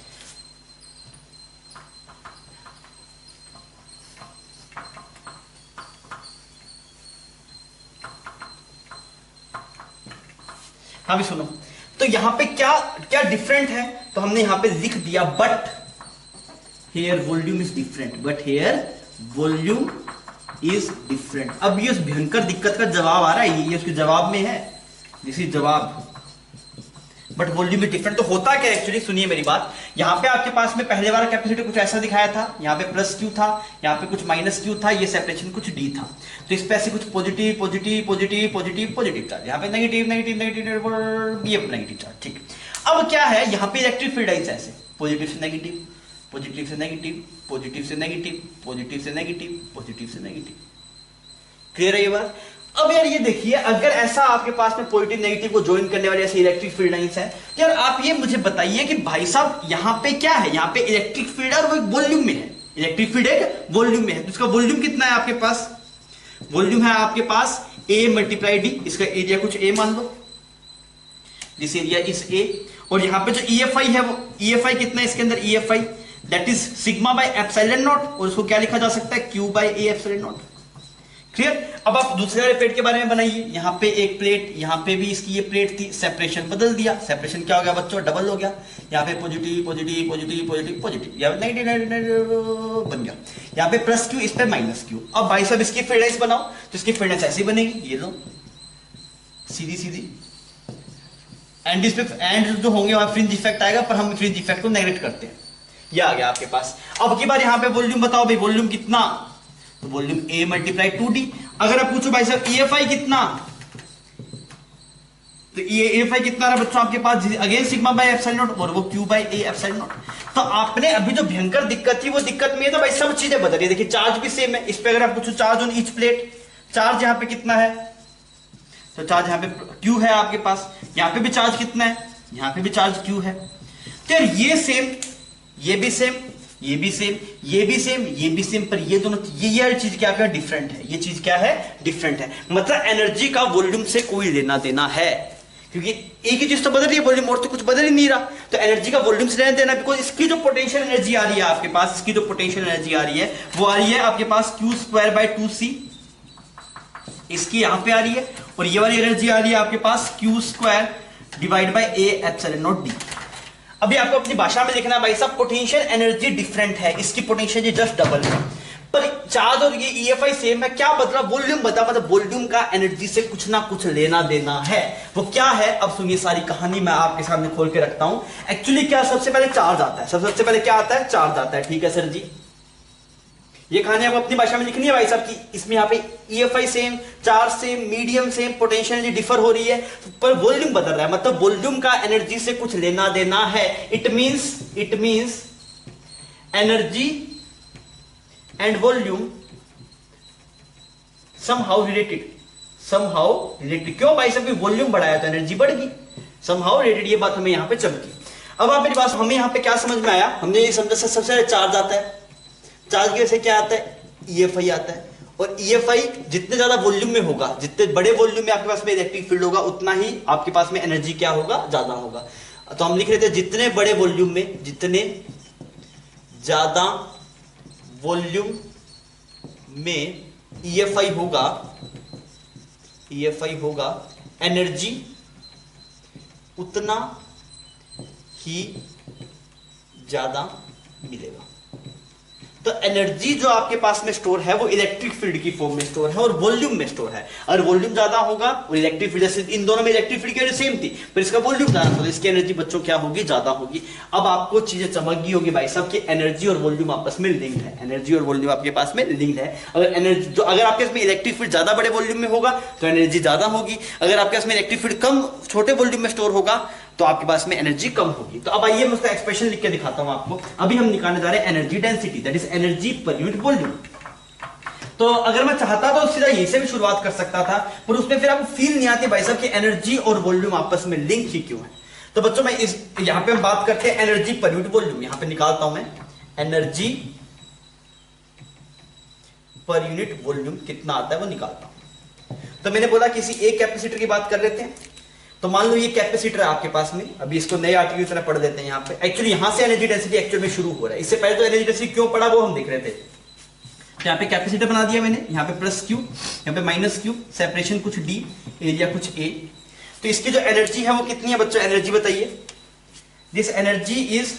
हाँ भी सुनो, तो यहां पे क्या क्या डिफरेंट है, तो हमने यहां पे लिख दिया but here volume is different, but here volume is different. अब ये उस भयंकर दिक्कत का जवाब आ रहा है, ये उसके जवाब में है, दिस इज जवाब, बट वॉल्यूम इज डिफरेंट। तो होता क्या एक्चुअली, सुनिए मेरी बात। यहां पे आपके पास में पहले वाला कैपेसिटी कुछ ऐसा दिखाया था, यहां पे प्लस क्यू था, यहां पे कुछ माइनस क्यू था, ये सेपरेशन कुछ डी था। तो इस पे ऐसे कुछ positive positive positive positive positive charge, यहां पे नेगेटिव नेगेटिव नेगेटिव, ये नेगेटिव चार्ज, ठीक। अब क्या है, यहां पे इलेक्ट्रिक फील्ड है ऐसे, पॉजिटिव से नेगेटिव, पॉजिटिव से नेगेटिव, पॉजिटिव से नेगेटिव, पॉजिटिव से नेगेटिव, पॉजिटिव से नेगेटिव। क्लियर है ये बात? अब यार ये देखिए, अगर ऐसा आपके पास में पॉजिटिव नेगेटिव को ज्वाइन करने वाले ऐसे इलेक्ट्रिक फील्ड लाइंस है, यार आप ये मुझे बताइए कि भाई साहब यहां पे क्या है, यहां पे इलेक्ट्रिक फील्ड है और वो एक वॉल्यूम में है, इलेक्ट्रिक फील्ड एक वॉल्यूम में है। तो इसका वॉल्यूम कितना है आपके पास, वॉल्यूम है आपके पास A मल्टीप्लाई डी, इसका एरिया कुछ A मान लो, दिस एरिया इज A। और यहां पे जो EFI है वो EFI कितना है इसके अंदर, EFI that is sigma by epsilon not, और उसको क्या लिखा जा सकता है, Q by A epsilon not. Clear? अब आप दूसरे वाले प्लेट के बारे में बनाइए, यहां पे एक प्लेट, यहां पे भी इसकी ये प्लेट थी, सेपरेशन बदल दिया, सेपरेशन क्या हो गया बच्चों, डबल हो गया। यहां पे positive positive positive positive positive, यहां पे नेगेटिव बन गया, यहां पे प्लस क्यू, इस पे माइनस क्यू। अब भाई साहब इसकी फील्ड बनाओ, तो इसकी फील्ड ऐसी बनेगी, ये लो सीधी सीधी, एंड इस पे एंड जो होंगे वहां फ्रिंज इफेक्ट आएगा, पर हम फ्रिंज इफेक्ट को नेगलेक्ट करते हैं। ये आ गया आपके पास। अब की बार यहाँ पे वॉल्यूम बताओ भाई, वॉल्यूम कितना, तो वॉल्यूम A मल्टीप्लाई 2D। अगर आप पूछो भाई साहब EFI कितना, तो ये EFI कितना रहा बच्चों आपके पास, again sigma by epsilon not, और वो Q by A epsilon naught. तो आपने अभी जो भयंकर दिक्कत थी वो दिक्कत में तो भाई सब चीजें बदल रही है। देखिए चार्ज भी सेम है, इस पे अगर आप पूछो charge on each plate, charge यहाँ पे कितना है, तो चार्ज यहाँ पे Q है आपके पास, यहाँ पे भी चार्ज कितना है, यहाँ पे भी चार्ज Q है। तो यार ये सेम, ये भी सेम, ये भी सेम, ये भी सेम, ये भी सेम, पर ये दोनों ये चीज क्या है, डिफरेंट है। ये चीज क्या है, डिफरेंट है। मतलब एनर्जी का वॉल्यूम से कोई लेना देना है, क्योंकि एक ही चीज तो बदल रही है, वॉल्यूम, और तो कुछ बदल ही नहीं रहा। तो एनर्जी का वॉल्यूम से लेना देना, बिकॉज इसकी जो पोटेंशियल एनर्जी आ रही है आपके पास, इसकी जो पोटेंशियल एनर्जी आ रही है वो आ रही है आपके पास Q²/2C, इसकी यहां पे आ रही है, और ये वाली एनर्जी आ रही है आपके पास Q²/A एप्सिलॉन नॉट D। अभी आपको अपनी भाषा में लिखना है भाई साहब, पोटेंशियल एनर्जी डिफरेंट है, इसकी पोटेंशियल जस्ट डबल है, पर चार्ज और ये EFI सेम है। क्या बदला, वॉल्यूम बदला, मतलब वॉल्यूम का एनर्जी से कुछ ना कुछ लेना देना है। वो क्या है, अब सुनिए सारी कहानी मैं आपके सामने खोल के रखता हूं। एक्चुअली क्या, सबसे पहले चार्ज आता है, सबसे पहले क्या आता है, चार्ज आता है। ठीक है सर जी, ये कहानी आपको अपनी भाषा में लिखनी है भाई साहब की, इसमें यहाँ पे EFI same, charge same, medium same, potential energy differ हो रही है, पर वॉल्यूम बदल रहा है, मतलब वॉल्यूम का एनर्जी से कुछ लेना देना है। It means energy and volume somehow related, क्यों भाई साहब, वॉल्यूम बढ़ाया तो एनर्जी बढ़ गई, समहाउ रिलेटेड, ये बात हमें यहां पे चमकी। अब आप मेरी बात, हमें यहां पे क्या समझ में आया, हमने ये समझा सबसे पहले चार्ज आता है, चार्ज की वजह से क्या आता है, EFI आता है, और EFI जितने ज्यादा वॉल्यूम में होगा, जितने बड़े वॉल्यूम में आपके पास में इलेक्ट्रिक फील्ड होगा, उतना ही आपके पास में एनर्जी क्या होगा, ज्यादा होगा। तो हम लिख रहे थे जितने बड़े वॉल्यूम में, जितने ज्यादा वॉल्यूम में EFI होगा, एनर्जी उतना ही ज्यादा मिलेगा। तो एनर्जी जो आपके पास में स्टोर है वो इलेक्ट्रिक फील्ड की फॉर्म में स्टोर है और वॉल्यूम में स्टोर है। अगर वॉल्यूम ज्यादा होगा और इलेक्ट्रिक फील्ड, जैसे इन दोनों में इलेक्ट्रिक फील्ड की वैल्यू सेम थी, पर इसका वॉल्यूम ज्यादा था, तो इसकी एनर्जी बच्चों क्या होगी, ज्यादा होगी। अब आपको चीजें चमक गई होगी भाई साहब कि एनर्जी और वॉल्यूम आपस में लिंक्ड है, एनर्जी और वॉल्यूम आपके पास में लिंक्ड है। अगर आपके पास में इलेक्ट्रिक फील्ड ज्यादा बड़े वॉल्यूम में होगा तो एनर्जी ज्यादा होगी, अगर आपके पास में इलेक्ट्रिक फील्ड कम छोटे वॉल्यूम में स्टोर होगा तो आपके पास में एनर्जी कम होगी। तो अब आइए मैं उसका एक्सप्रेशन लिख के दिखाता हूं आपको। अभी हम निकालने जा रहे हैं energy density, that is energy per unit volume. तो अगर मैं चाहता तो सीधा यहीं से भी शुरुआत कर सकता था, पर उसमें फिर आपको फील नहीं आती भाई साहब कि एनर्जी और वॉल्यूम आपस में लिंक ही क्यों है। तो बच्चों मैं इस यहां पे हम बात करते हैं एनर्जी पर यूनिट वॉल्यूम। यहां पे निकालता हूं मैं एनर्जी पर यूनिट वॉल्यूम कितना आता है वो निकालता हूं। तो मैंने बोला किसी एक कैपेसिटर की बात कर लेते हैं। तो मान लो ये कैपेसिटर है आपके पास में, अभी इसको नए आर्टिकल की तरह पढ़ देते हैं। यहाँ पे एक्चुअली यहां से एनर्जी डेंसिटी एक्चुअल में शुरू हो रहा है, इससे पहले तो एनर्जी डेंसिटी क्यों पढ़ा वो हम देख रहे थे। तो यहाँ पे कैपेसिटर बना दिया मैंने, यहाँ पे प्लस Q, यहाँ पे माइनस Q, सेपरेशन कुछ D, एरिया कुछ A। तो इसकी जो एनर्जी है वो कितनी है बच्चों, एनर्जी बताइए। This energy is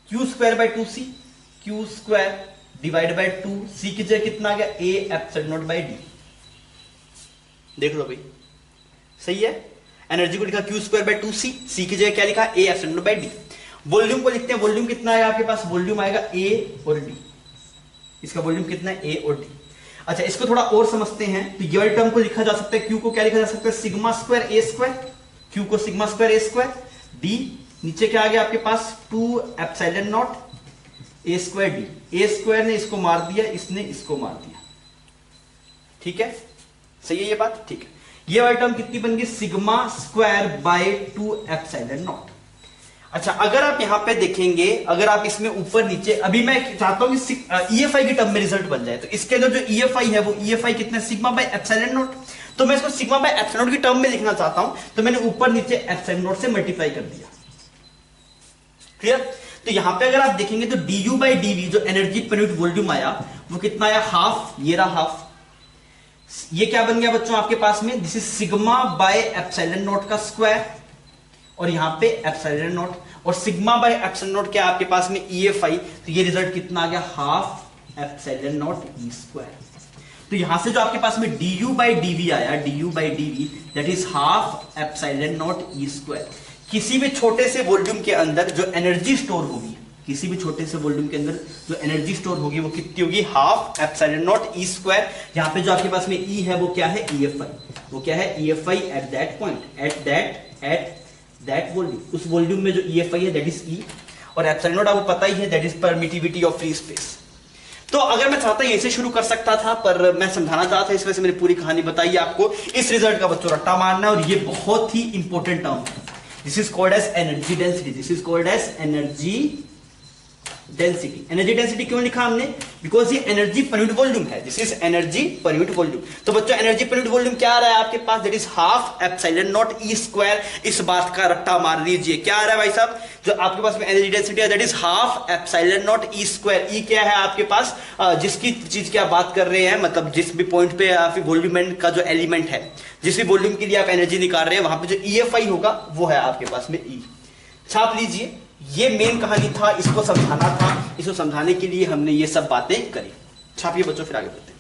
Q²/2C, Q² divide by 2, C की जगह कितना आ गया, A epsilon not by D। देख लो भाई, सही है। एनर्जी को लिखा Q²/2C, C की जगह क्या लिखा, A epsilon not by D। Volume को लिखते हैं, वॉल्यूम कितना आएगा आपके पास, वॉल्यूम आएगा A और D। इसका वॉल्यूम कितना है, A और D। अच्छा इसको थोड़ा और समझते हैं, तो ये वाली टर्म को लिखा जा सकता है, Q को क्या लिखा जा सकता है, sigma square A square, Q को sigma square A square, D नीचे क्या आ गया आपके पास 2 epsilon not A square D। A square ने इसको मार दिया, इसने इसको मार दिया, ठीक है, सही है ये बात, ठीक है। ये वाली टर्म कितनी बन गई, sigma square by 2 epsilon not. अच्छा अगर आप यहां पे देखेंगे, अगर आप इसमें ऊपर नीचे, अभी मैं चाहता हूं कि EFI की टर्म में रिजल्ट बन जाए, तो इसके अंदर जो EFI है वो EFI कितना, सिग्मा बाय एप्सिलॉन नॉट। तो मैं इसको सिग्मा बाय एप्सिलॉन नॉट की टर्म में लिखना चाहता हूं, तो मैंने ऊपर नीचे एप्सिलॉन नॉट से मल्टीप्लाई कर दिया, क्लियर। तो यहां पे अगर आप देखेंगे तो du बाय dv जो एनर्जी पर यूनिट वॉल्यूम आया वो कितना आया, हाफ, ये रहा हाफ। ये क्या बन गया बच्चों आपके पास में, this is sigma by epsilon not का स्क्वायर, और यहां पे एप्सिलॉन नॉट, और सिग्मा बाय एप्सिलॉन नॉट क्या आपके पास में EFI, तो ये रिजल्ट कितना आ गया, half epsilon not E square. तो यहां से जो आपके पास में du/dv आया, du/dv that is half epsilon naught E square. किसी भी छोटे से वॉल्यूम के अंदर जो एनर्जी स्टोर होगी, किसी भी छोटे से वॉल्यूम के अंदर जो एनर्जी स्टोर होगी वो कितनी होगी, half epsilon naught E square. यहां पे जो आपके पास में ई है वो क्या है, EFI। वो क्या है, EFI at that point, at that volume. उस वॉल्यूम में जो EFI है दैट इज E, और एप्सिलॉन नॉट आपको पता ही है that is permittivity of free space. तो अगर मैं चाहता यहीं से शुरू कर सकता था, पर मैं समझाना चाहता था, इस वजह से मैंने पूरी कहानी बताई आपको। इस रिजल्ट का बच्चों रट्टा मारना है, और ये बहुत ही इंपॉर्टेंट टर्म है। This is called as energy density, this is called as energy density. Energy density क्यों लिखा हमने, बिकॉज ये एनर्जी पर यूनिट वॉल्यूम है। This is energy per unit volume. तो बच्चों एनर्जी पर यूनिट वॉल्यूम क्या आ रहा है आपके पास, that is half epsilon naught E square. इस बात का रट्टा मार लीजिए, क्या आ रहा है भाई साहब, जो आपके पास में एनर्जी डेंसिटी है that is half epsilon naught E square. E क्या है आपके पास, जिसकी चीज की आप बात कर रहे हैं, मतलब जिस भी पॉइंट पे आप वॉल्यूम का जो एलिमेंट है, जिस भी वॉल्यूम के लिए आप एनर्जी निकाल रहे हैं, वहां पे जो EFI होगा वो है आपके पास में E। छाप लीजिए, ये मेन कहानी था, इसको समझाना था। इसको समझाने के लिए हमने ये सब बातें करी। छापिए बच्चों, फिर आगे बढ़ते हैं।